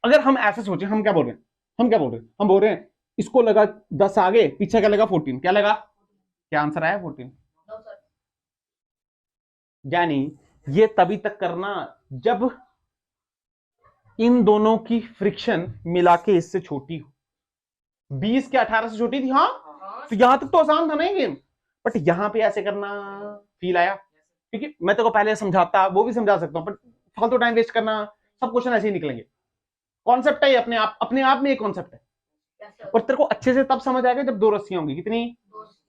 अगर हम ऐसे सोचे, हम क्या बोल रहे हैं, हम क्या बोल रहे हैं, हम बोल रहे हैं इसको लगा 10 आगे, पीछे क्या लगा 14, क्या लगा? क्या आंसर आया? 14। नो सर, यानी ये तभी तक करना जब इन दोनों की फ्रिक्शन मिला के इससे छोटी हो। 20 के 18 से छोटी थी, हाँ तो यहां तक तो आसान था ना ये गेम, बट यहां पे ऐसे करना फील आया? क्योंकि मैं तेरे को पहले समझाता, वो भी समझा सकता हूं, बट फालतू टाइम वेस्ट करना, सब क्वेश्चन ऐसे ही निकलेंगे। कॉन्सेप्ट है अपने आप में एक कॉन्सेप्ट है, और तेरे को अच्छे से तब समझ आएगा जब 2 रस्सियां होंगी। कितनी?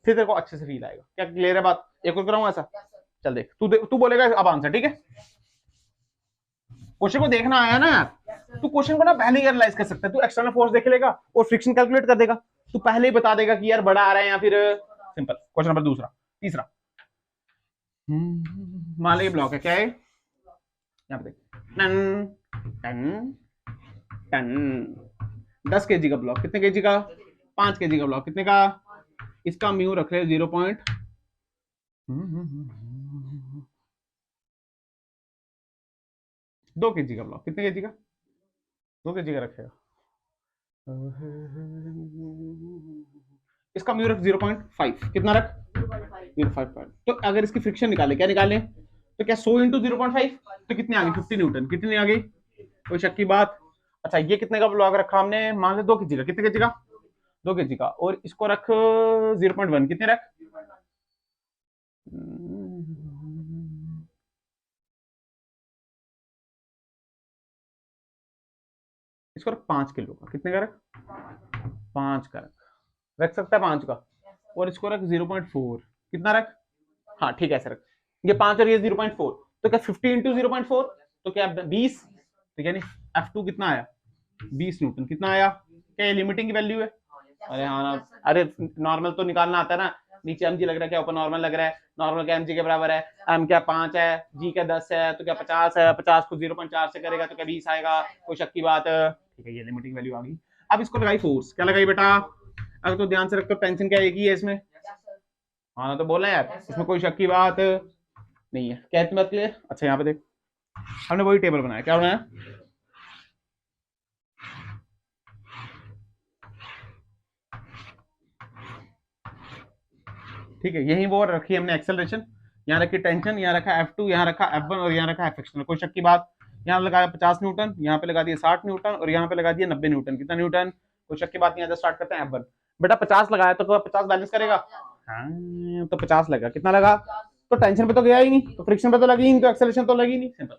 फिर तेरे को अच्छे से फील आएगा। क्या क्लियर है बात? एक और कराऊं ऐसा? चल देख, तू बोलेगा अब आंसर, ठीक है? क्वेश्चन को देखना आया ना यार, तू क्वेश्चन को ना पहले ही एनालाइज कर सकता है। तू एक्सटर्नल फोर्स देख लेगा और फ्रिक्शन कैलकुलेट कर देगा, तू पहले ही बता देगा कि यार बड़ा आ रहा है या फिर सिंपल। क्वेश्चन नंबर तीसरा मान लीजिए ब्लॉक है, क्या है? यहाँ पे देख, टन टन टन। 10 kg का ब्लॉक, कितने kg का? 5 kg का ब्लॉक, कितने का? इसका म्यू रख रहे 0. 2 kg का ब्लॉक, कितने kg का? 2 kg का रखेगा। इसका म्यू रख 0.5, कितना रख? 0.5। तो अगर इसकी फ्रिक्शन निकाले, क्या निकाले? तो क्या 100 इंटू 0.5 तो कितने आ गए? 50 न्यूटन। कितनी आ गई? कोई शक की बात? अच्छा, ये कितने का ब्लॉक रखा हमने? मान लो 2 kg का। कितने kg का? 2 kg का। और इसको रख 0.1, कितने रख? इसको रख 5 किलो का। कितने का रख? 5 का रख सकता है, 5 का। और इसको रख 0.4, कितना रख? हाँ ठीक है, ऐसे रख। ये 5 और ये 0.4, तो क्या 50 इंटू 0.4 तो क्या 20? तो यानी F2 कितना आया? 20 न्यूटन। कितना आया? क्या ये लिमिटिंग की वैल्यू है? अरे हाँ ना, अरे नॉर्मल तो निकालना आता है ना। नीचे mg लग रहा है, क्या ऊपर नॉर्मल लग रहा है? नॉर्मल क्या mg के बराबर है? m क्या 5 है, g क्या 10 है, तो क्या 50 है। 50 को 0.4 से करेगा तो क्या 20 आएगा। कोई शक की बात? ठीक है, ये लिमिटिंग वैल्यू आ गई। अब इसको लगाई फोर्स। क्या लगाई बेटा? अगर तो ध्यान से रखो, टेंशन क्या एक ही है इसमें। हाँ ना, तो बोला यार, इसमें कोई शक की बात नहीं है। क्या तुम्हें क्लियर? अच्छा, यहाँ पे देख, हमने वही टेबल बनाया। क्या बनाया? ठीक है, यही वो रखी हमने एक्सेलरेशन, यहाँ रखी टेंशन, यहाँ रखा F2, यहाँ रखा F1 और यहाँ रखा F कोई शक की बात? यहाँ लगाया 50 न्यूटन, यहाँ पे लगा दिया 60 न्यूटन और यहाँ पे लगा दिया 90 न्यूटन। कितना न्यूटन? कोई शक की बात नहीं। स्टार्ट करते हैं F1। बेटा 50 लगाया तो 50 बैलेंस करेगा। हाँ, तो 50 लगा। कितना लगा? तो टेंशन पे तो गया ही नहीं, तो फ्रिक्शन पे तो लगी ही नहीं, तो एक्सेलरेशन तो लगी नहीं। सिंपल।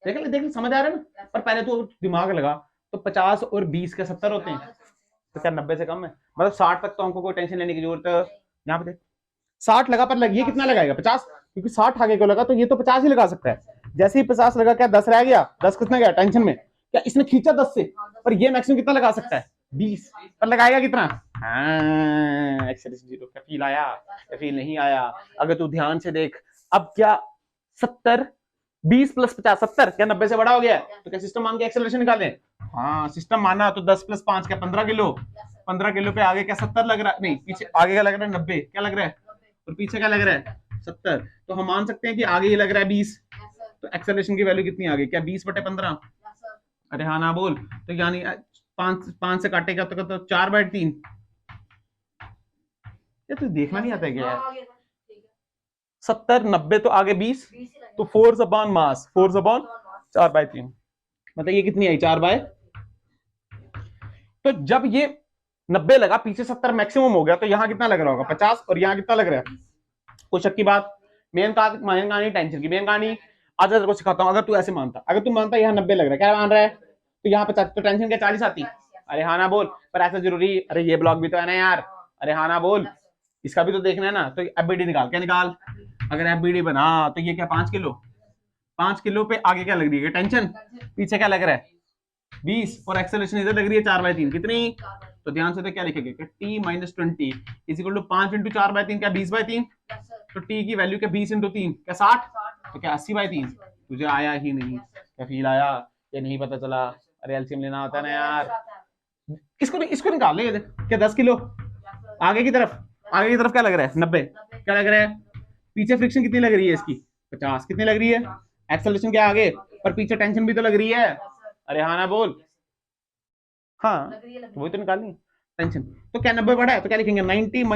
देख ले समझ आ रहा है ना? पर पहले तो दिमाग लगा। तो 50 और 20 के 70 होते हैं, तो क्या 90 से कम है? मतलब 60 तक तो हमको कोई टेंशन लेने की जरूरत है। यहाँ पे देख 60 लगा, पर लगी कितना लगाएगा? 50, क्योंकि 60 आगे को लगा तो ये तो 50 ही लगा सकता है। जैसे ही 50 लगा, क्या 10 रह गया? 10 कितना गया टेंशन में? क्या इसने खींचा 10 से, पर ये मैक्सिमम कितना लगा सकता है? 20, पर लगाएगा कितना? हाँ, एक्सेलरेशन 0। क्या फील आया? क्या फील नहीं आया? अगर तू ध्यान से देख, अब क्या 70 20 प्लस 50 70, क्या 90 से बड़ा हो गया? तो क्या सिस्टम मान के एक्सेलरेशन निकालें? हाँ, सिस्टम माना तो 10 प्लस 5 क्या 15 किलो। 15 किलो पे आगे क्या 70 लग रहा है? नहीं, पीछे आगे क्या लग रहा है? 90। क्या लग रहा है? और पीछे क्या लग रहा है? 70। तो हम मान सकते हैं कि आगे ये लग रहा है 20। तो एक्सेलरेशन की वैल्यू कितनी आ गई? क्या 20/15? अरे हाँ ना बोल। तो यानी 5 से काटेगा तो 4/3। ये तो देखना नहीं आता है क्या यार? 70 90 तो आगे 20, तो force upon mass, force upon 4/3। मतलब ये कितनी आई? 4/। तो जब ये 90 लगा, पीछे 70 मैक्सिमम हो गया, तो यहाँ कितना लग रहा होगा? 50। और यहाँ कितना लग रहा है? कोई शक की बात? मेन कहानी टेंशन की। मेन कहानी आज तेरे को सिखाता हूँ। अगर तू ऐसे मानता, अगर तू मानता यहाँ 90 लग रहा है, क्या मान रहा है? तो यहाँ 50, तो टेंशन क्या 40 आती? अरे हाँ ना बोल। पर ऐसा जरूरी? अरे ये ब्लॉक भी तो है ना यार। अरे हाँ ना बोल, इसका भी तो देखना है ना। तो FBD निकाल। क्या निकाल? अगर FBD बना तो ये क्या 5 किलो। 5 किलो पे आगे क्या लग रही है? टेंशन। पीछे क्या लग रहा है? 20। और एक्सेलरेशन इधर लग रही है 4/3। कितनी? तो ध्यान से तो क्या लिखेंगे? T - 20 = 5 × 4/3, क्या 20/3? तो T की वैल्यू क्या 20 × 3 क्या 60? तो क्या 80/3? तुझे आया ही नहीं। क्या फील आया? ये नहीं पता चला? अरे एलसीएम लेना होता है ना यार। इसको निकाल ले। क्या 10 किलो आगे की तरफ? आगे की तरफ क्या लग रहा है? 90। क्या लग रहा है? पीछे फ्रिक्शन कितनी लग रही है इसकी? 50। कितनी लग रही है? एक्सेलरेशन क्या आगे, पर पीछे टेंशन भी तो लग रही है। अरे हाँ ना बोल। हाँ, वही तो निकालनी है टेंशन। तो क्या 90 बड़ा है, तो क्या लिखेंगे? 90 - T -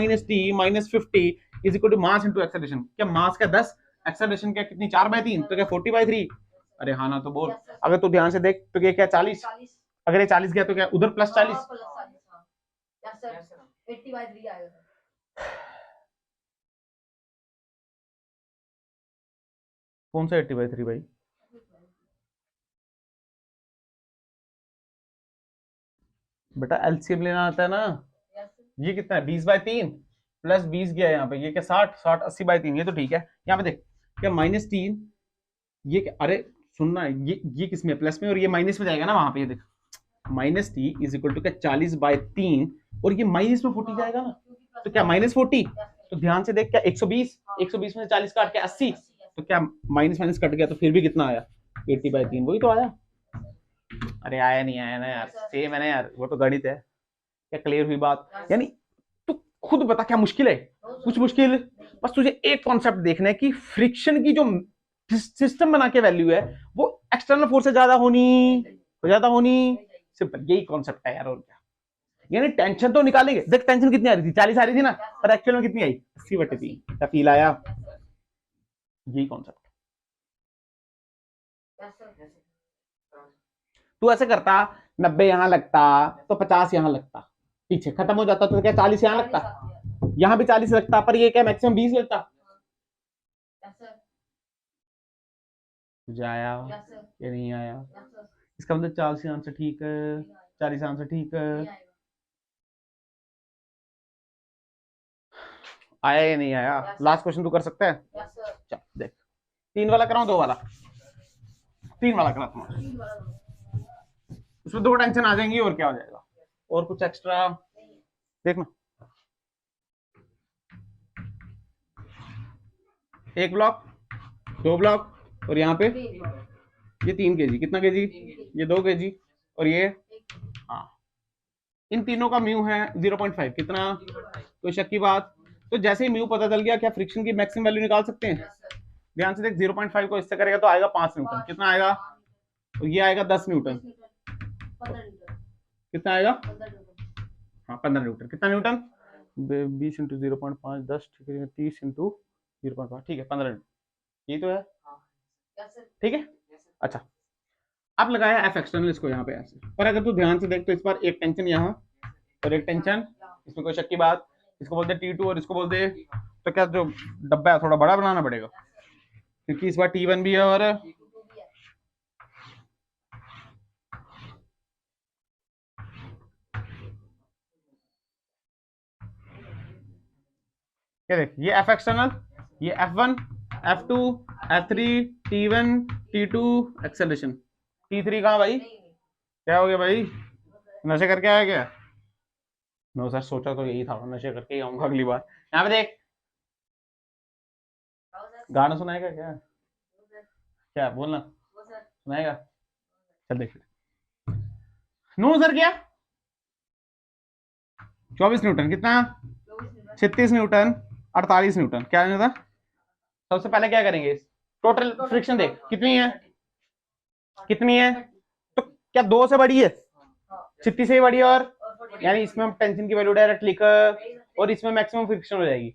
50 = मास इंटू एक्सेलरेशन। क्या मास क्या 10, एक्सेलरेशन क्या कितनी? 4/3, तो क्या 40/3? अरे हाँ ना, तो बोल। अगर तू ध्यान से देख तो ये क्या 40? अगर ये 40 गया तो क्या उधर प्लस 40? कौन सा 80/3 भाई? बेटा एलसीएम लेना आता है ना। ये कितना है? 20/3 प्लस 20 गया यहाँ पे, ये क्या 60 60 80/3। ये तो ठीक है। यहाँ पे देख क्या -3, ये क्या? अरे सुनना, ये किस में? प्लस में, और ये माइनस में जाएगा ना वहां पे। ये देख -T = क्या 40/3, और ये माइनस में 40 जाएगा ना, तो क्या -40? तो ध्यान से देख, क्या 120 में से 40 काट के 80, तो क्या माइनस कट गया, तो फिर भी कितना आया? 80/3। वही तो आया। अरे आया नहीं आया ना यार, सेम है ना यार, वो तो गणित है। क्या क्लियर हुई बात? यानी तू खुद बता क्या मुश्किल है? कुछ मुश्किल, बस तुझे एक कॉन्सेप्ट देखना है कि फ्रिक्शन की जो सिस्टम बना के वैल्यू है वो एक्सटर्नल फोर्स से ज्यादा होनी, सिंपल, यही कॉन्सेप्ट है यार, और क्या। यानी टेंशन तो निकालेंगे, देख टेंशन कितनी आ रही थी, 40 आ रही थी ना, पर एक्चुअल में कितनी आई, 80/3। क्या फील आया? यही कॉन्सेप्ट। तू ऐसे करता, 90 यहां लगता तो 50 यहां लगता, पीछे खत्म हो जाता, तो क्या 40 यहां लगता, यहां भी 40 लगता, पर ये क्या मैक्सिमम 20 लगता। तुझे आया या नहीं आया? इसका मतलब 40 आंसर ठीक है, 40 आंसर ठीक है। आया या नहीं आया? लास्ट क्वेश्चन तू कर सकता है? चल देख, 3 वाला कराऊं 2 वाला? 3 वाला कराता हूं, उसमें 2 टेंशन आ जाएंगी, और क्या हो जाएगा, और कुछ एक्स्ट्रा देखना। 1 ब्लॉक, 2 ब्लॉक, और यहाँ पे ये 3 kg, कितना kg? ये 2 kg, और ये, हाँ, इन तीनों का म्यू है 0.5, कितना? कोई शक की बात? तो जैसे ही म्यू पता चल गया, क्या फ्रिक्शन की मैक्सिमम वैल्यू निकाल सकते हैं? ध्यान से देख, 0.5 को इससे करेगा तो आएगा 5 न्यूटन, कितना आएगा? और ये आएगा 10 न्यूटन, कितना आएगा? हाँ 15 न्यूटन, कितना न्यूटन? 20 × 0.5 10, ठीक है, 30 × 0.5, ठीक है 15 न्यूटन, ये तो है, ठीक है। अच्छा, अब लगाया एफ एक्सटर्नल इसको यहाँ पे ऐसे, और अगर तू ध्यान से देख तो इस बार एक टेंशन यहाँ और एक टेंशन, इसमें कोई शक की बात, इसको बोलते T2 और इसको बोलते, तो क्या जो डब्बा है थोड़ा बड़ा बनाना पड़ेगा, क्योंकि इस बार T1 भी है और क्या देख, ये एफ एक्सटर्नल, ये F1, F2, F3, T1, T2, acceleration, T3 कहाँ भाई? क्या हो गया भाई, नशे करके आया क्या? नो सर, सोचा तो यही था, नशे करके ही आऊंगा अगली बार। यहाँ पे देख, गाना सुनाएगा क्या? क्या बोलना, सुनाएगा? चल देख, नो सर क्या, 24 न्यूटन, कितना? 36 न्यूटन, 48 न्यूटन, क्या नहीं था? सबसे पहले क्या करेंगे, टोटल फ्रिक्शन देख कितनी है, कितनी है, तो क्या 2 से बड़ी है, 36 से बड़ी है, और यानी इसमें हम टेंशन की वैल्यू डायरेक्ट लिख, और इसमें मैक्सिमम फ्रिक्शन हो जाएगी।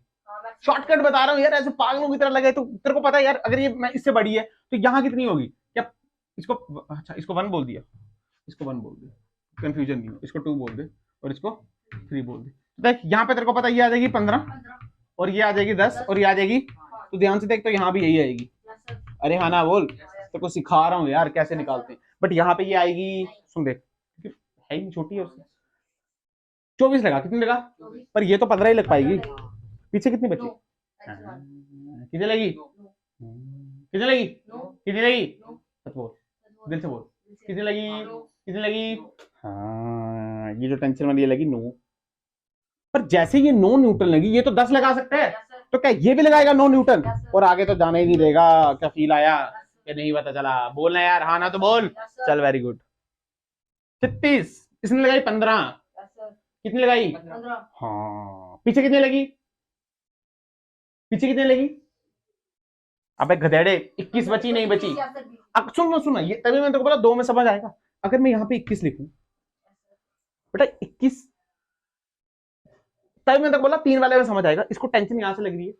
शॉर्टकट बता रहा हूँ यार, ऐसे पागलों की तरह लगे तो तेरे को पता है यार, अगर ये मैं इससे बड़ी है तो यहाँ कितनी होगी, क्या इसको, अच्छा इसको 1 बोल दिया, इसको 1 बोल दे, कंफ्यूजन नहीं हो, इसको 2 बोल दे, और इसको 3 बोल दे। देख यहाँ पे तेरे को पता ये आ जाएगी 15, और ये आ जाएगी 10, और ये आ जाएगी, तो ध्यान से देख तो यहाँ भी यही आएगी। अरे हाँ ना बोल, तेरे को सिखा रहा हूँ यार कैसे निकालते हैं, बट यहाँ पे ये आएगी, सुन देख, है ही छोटी है उससे, 24 लगा, कितनी लगा? पर ये तो 15 ही लग पाएगी, पीछे कितनी बची? कितनी लगी? कितनी लगी? कितनी लगी? बोल, दिल से बोल, कितनी लगी? कितनी लगी? हाँ, ये जो टेंशन वाली लगी 9, पर जैसे ये 9 न्यूटन लगी, ये तो 10 लगा सकते हैं, तो क्या ये भी लगाएगा 9 न्यूटन, और आगे तो जाने ही नहीं देगा। क्या फील आया या नहीं पता चला? बोलना यार, हाँ ना तो बोल। चल वेरी गुड। 36, इसने लगाई 15, कितनी लगाई? 15। हाँ, पीछे कितने लगी? पीछे कितने लगी? अबे गधेड़े, 21 बची नहीं बची? अब सुन ये तभी मैंने तेको बोला 2 में समझ आएगा। अगर मैं यहाँ पे 21 लिखूं बेटा, 21, तभी मैंने तेको बोला 3 वाले में समझ आएगा। इसको टेंशन यहाँ से लग रही है,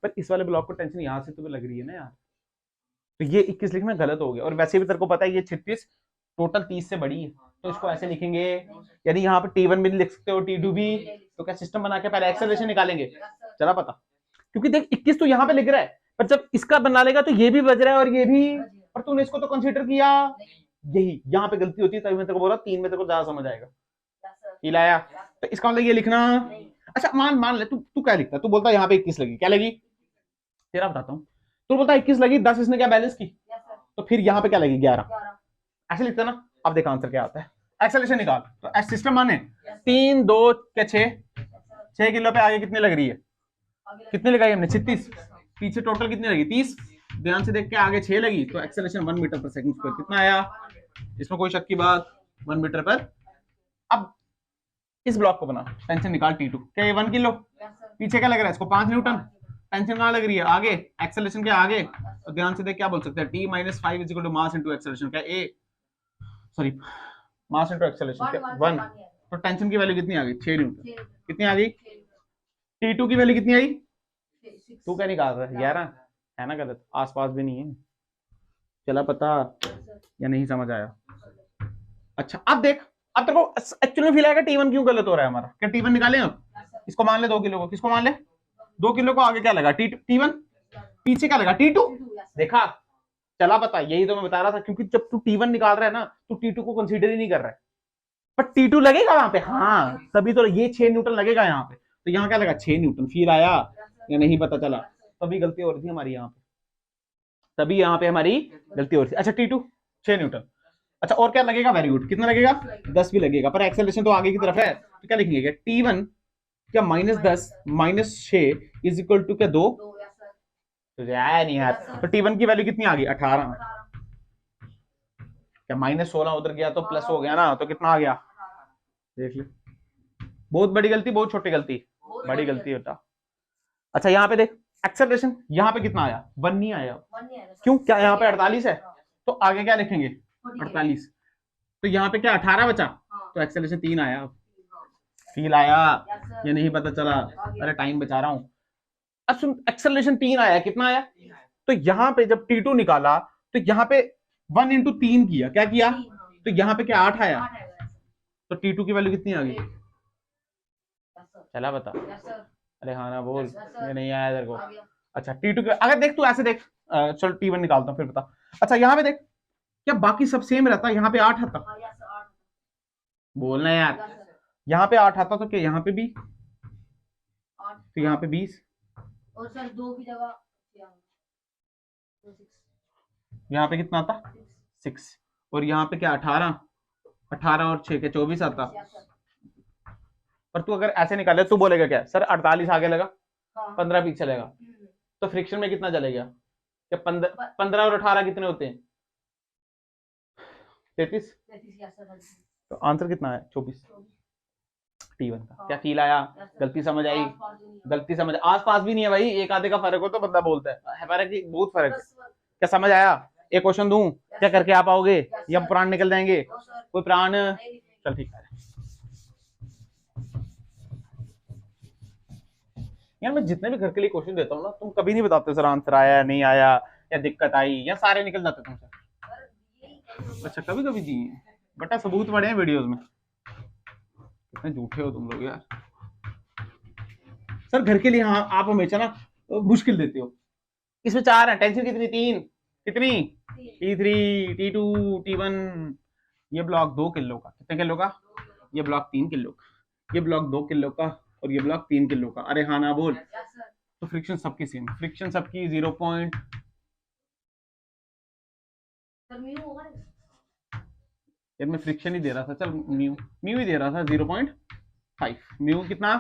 पर इस वाले ब्लॉक को टेंशन यहाँ से तो लग रही है ना यार, तो ये 21 लिखना गलत हो गया। और वैसे भी तेरे को पता है ये 36 टोटल 30 से बड़ी है, तो इसको ऐसे लिखेंगे, यानी यहाँ पे T1 भी लिख सकते हो, T2 भी। तो क्या सिस्टम बना के पहले एक्सेलरेशन निकालेंगे, चला पता, क्योंकि देख 21 तो यहाँ पे लिख रहा है, पर जब इसका बना लेगा तो ये भी बज रहा है और ये भी, पर तूने इसको तो कंसीडर किया, यही यहाँ पे गलती होती है। तभी मैं तेरे को बोल रहा 3 में तेरे को ज्यादा समझ आएगा। हिलाया तो इसका मतलब ये लिखना। अच्छा मान ले तू क्या लिखता है, तू बोलता है यहाँ पे 21 लगी, क्या लगी? तेरा बताता हूँ, तू बोलता है 21 लगी, 10 इसने क्या बैलेंस की, तो फिर यहाँ पे क्या लगी? 11, ऐसे लिखता ना। अब देखा आंसर क्या आता है, एक्सेलरेशन निकाल। तो सिस्टम माने 3 2 के 6 किलो पे आगे कितनी लग रही है? कितनी लगाई हमने? 36। पीछे टोटल कितनी लगी? 30। ध्यान से देख के आगे 6 लगी, तो एक्सेलरेशन 1 मीटर पर सेकंड स्क्वायर कितना आया? इसमें कोई शक की बात, 1 मीटर पर। अब इस ब्लॉक को बना, टेंशन निकाल T2, क्या ये 1 किलो, यस सर पीछे क्या लग रहा है इसको 5 न्यूटन, टेंशन कहाँ लग रही है आगे, एक्सेलरेशन के आगे। तो ध्यान से देख क्या बोल सकते हैं, T - 5 is equal to mass into acceleration, क्या a sorry mass into acceleration क्या 1। तो टेंशन की वैल्यू कितनी आ गई 6 न्यूटन, कितनी आ गई, T2 की वैल्यू कितनी आई, तू क्या निकाल रहा है 11 है ना, गलत आसपास भी नहीं है, चला पता या नहीं समझ आया। अच्छा अब देख, अब तेरे को एक्चुअली फील आएगा T1 क्यों गलत हो रहा है हमारा, क्या T1 निकालें अब, इसको मान ले 2 किलो को, किसको मान ले 2 किलो को, आगे क्या लगा T1, पीछे क्या लगा T2, देखा चला पता, यही तो मैं बता रहा था, क्योंकि जब तू T1 निकाल रहा है ना तू T2 को कंसीडर ही नहीं कर रहा है, पर T2 लगेगा वहां पे, हाँ तभी तो ये 6 न्यूटन लगेगा यहाँ पे, तो यहाँ क्या लगा 6 न्यूटन, फील आया या नहीं पता चला, तभी गलती हो रही थी हमारी यहाँ पे, तभी यहाँ पे हमारी गलती हो रही थी। अच्छा T2 6 न्यूटन, अच्छा और क्या लगेगा, वेरी गुड, कितना लगेगा 10 भी लगेगा, पर एक्सेलरेशन तो आगे की तरफ है, तो क्या लिखेंगे T1 क्या -10 -6 इज इक्वल टू क्या 2, तो आया नहीं यार, तो T1 की वैल्यू कितनी आ गई 18, क्या -16 उधर गया तो प्लस हो गया ना, तो कितना आ गया देख ले, बहुत बड़ी गलती बहुत छोटी गलती, बड़ी गलती होता। अच्छा यहाँ पे देख एक्सेलरेशन, यहाँ पे कितना आया 1 नहीं आया, क्यों, क्या यहाँ पे 48 है, तो आगे क्या लिखेंगे 48, तो यहाँ पे क्या 18 बचा, तो एक्सेलरेशन 3 आया, फील आया ये नहीं पता चला, अरे टाइम बचा रहा हूँ। अब सुन एक्सेलरेशन 3 आया, कितना आया, तो यहाँ पे जब T2 निकाला तो यहाँ पे 1 × 3 किया, क्या किया, तो यहाँ पे क्या 8 आया, तो T2 की वैल्यू कितनी आ गई, चला बता, अरे हाँ ना बोल, ये नहीं आया तेरे को। अच्छा T2 के अगर देख तू ऐसे देख, चल T1 निकालता हूँ फिर बता। अच्छा यहाँ पे देख, क्या बाकी सब सेम रहता, यहाँ पे 8 आता, बोलना यार, यहाँ पे 8 आता तो क्या यहाँ पे भी, तो यहाँ पे 20, और सर 2 की जगह यहाँ पे कितना आता 6, और यहाँ पे क्या 18 और 6 के 24 आता। पर तू अगर ऐसे निकाले तू बोलेगा क्या सर 48 आगे लगा 15 पीछे चलेगा, तो फ्रिक्शन में कितना चलेगा, क्या 15 और 18 कितने होते हैं 33, तो आंसर कितना है 24 T1 का। क्या फील आया, गलती समझ आई, गलती समझ, आस पास भी नहीं है भाई, एक आधे का फर्क हो तो बंदा बोलता है फर्क ही बहुत फर्क है। क्या समझ आया, एक क्वेश्चन दूं, क्या करके आ पाओगे या प्राण निकल जाएंगे, कोई प्राण, चल ठीक है यार, मैं जितने भी घर के लिए क्वेश्चन देता हूँ ना तुम कभी नहीं बताते सर आंसर आया नहीं आया या दिक्कत आई, या सारे निकल जाते तुमसे। अच्छा कभी कभी जी बेटा सबूत पड़े हैं वीडियोस में, कितने झूठे हो तुम लोग यार। सर घर के लिए हाँ आप हमेशा ना मुश्किल देते हो, इसमें 4 है, टेंशन कितनी 3, कितनी T3 T2 T1, ये ब्लॉक 2 किलो का, कितने किलो का, ये ब्लॉक 3 किलो का, ये ब्लॉक 2 किलो का, और ये ब्लॉक 3 किलो का, अरे हाँ ना बोल। तो फ्रिक्शन सबकी सेम, फ्रिक्शन सबकी 0. यार मैं फ्रिक्शन ही दे रहा था, चल म्यू ही दे रहा था 0.5, म्यू कितना,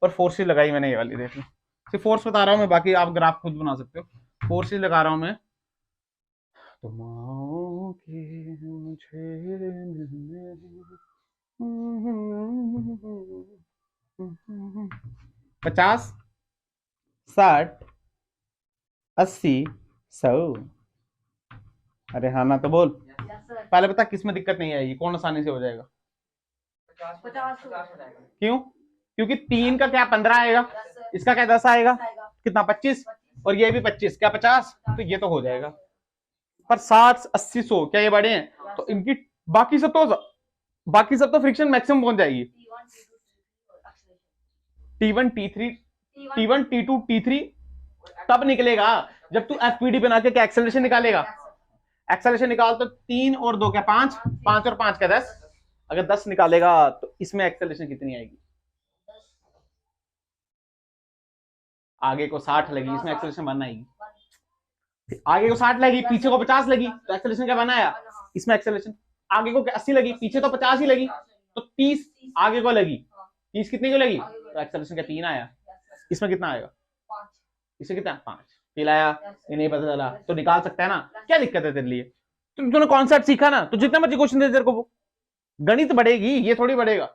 और फोर्स लगाई मैंने ये वाली, देख लो सिर्फ फोर्स बता रहा हूँ मैं, बाकी आप ग्राफ खुद बना सकते हो, फोर्स लगा रहा हूँ मैं। तुम आओगे मुझे मिलने, 50 60 80 100, अरे हाँ ना तो बोल, पहले बता किस में दिक्कत नहीं आएगी, कौन आसानी से हो जाएगा, 50 क्यों, क्योंकि 3 का क्या 15 आएगा, इसका क्या 10 आएगा, कितना 25, और ये भी 25, क्या 50, तो ये तो हो जाएगा। पर 60 80 100 क्या ये बड़े हैं, तो इनकी बाकी सब तो फ्रिक्शन मैक्सिमम पहुंच जाएगी, T1 T3 T1 T2 T3 तब निकलेगा जब तू FPD बना के क्या एक्सेलरेशन निकालेगा, एक्सेलरेशन निकाल तो 3 और 2 क्या 5, 5 और 5 क्या 10, अगर 10 निकालेगा तो इसमें एक्सेलरेशन कितनी आएगी, आगे को 60 लगी, इसमें एक्सेलरेशन 1 आएगी, आगे को 60 लगी पीछे को 50 लगी, तो एक्सेलरेशन क्या बनाया, इसमें एक्सेलरेशन आगे को 80 लगी पीछे तो 50 ही लगी, तो 30 आगे को लगी, 30 कितने को लगी, तो एक्सेलरेशन क्या 3 आया, इसमें कितना आएगा, इससे कितना 5, फील आया ये नहीं पता चला, तो निकाल सकता है ना, क्या दिक्कत है तेरे लिए, तूने कॉन्सेप्ट सीखा ना, तो जितना मर्जी क्वेश्चन दे तेरे को, वो गणित बढ़ेगी, ये थोड़ी बढ़ेगा।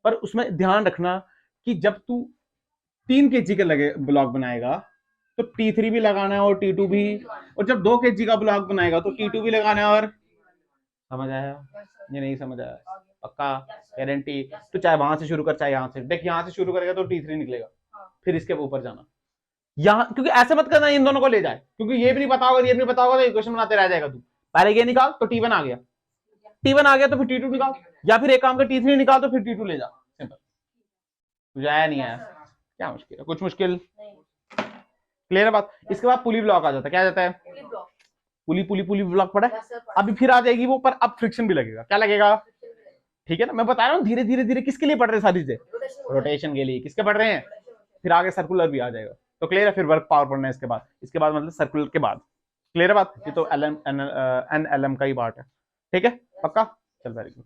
पर उसमें ध्यान रखना कि जब तू 3 kg का लगे ब्लॉक बनाएगा तो T3 भी लगाना है और T2 भी, और जब 2 kg का ब्लॉक बनाएगा तो T2 भी लगाना है। और समझ आया? ये नहीं समझ आया? पक्का? गारंटी? तो चाहे वहां से शुरू कर चाहे यहां से, देख यहां से शुरू करेगा तो T3 निकलेगा, फिर इसके ऊपर जाना यहाँ, क्योंकि ऐसे मत करना इन दोनों को ले जाए, क्योंकि ये भी नहीं पता होगा ये भी नहीं पता होगा तो इक्वेशन बनाते रह जाएगा तू। पहले ये निकाल तो T1 आ गया, T1 आ गया तो फिर T2 निकाल, या फिर एक काम कर T3 निकाल तो फिर T2 ले जा। सिंपल। तुझे आया नहीं आया? क्या मुश्किल है? कुछ मुश्किल? क्लियर है बात? इसके बाद पुली ब्लॉक आ जाता है। क्या आ जाता है? पुली पुली पुली ब्लॉक पड़ा है, अभी फिर आ जाएगी वो, पर अब फ्रिक्शन भी लगेगा। क्या लगेगा? ठीक है ना, मैं बता रहा हूँ धीरे धीरे धीरे। किसके लिए पढ़ रहे हैं सारी चीजें? रोटेशन के लिए। किसके पढ़ रहे हैं? फिर आगे सर्कुलर भी आ जाएगा। तो क्लियर है? फिर वर्क पावर पढ़ना है इसके बाद मतलब सर्कुलर के बाद। क्लियर है बात? ये तो एन एल एम का ही पार्ट है। ठीक है? पक्का? चल वेरी गुड।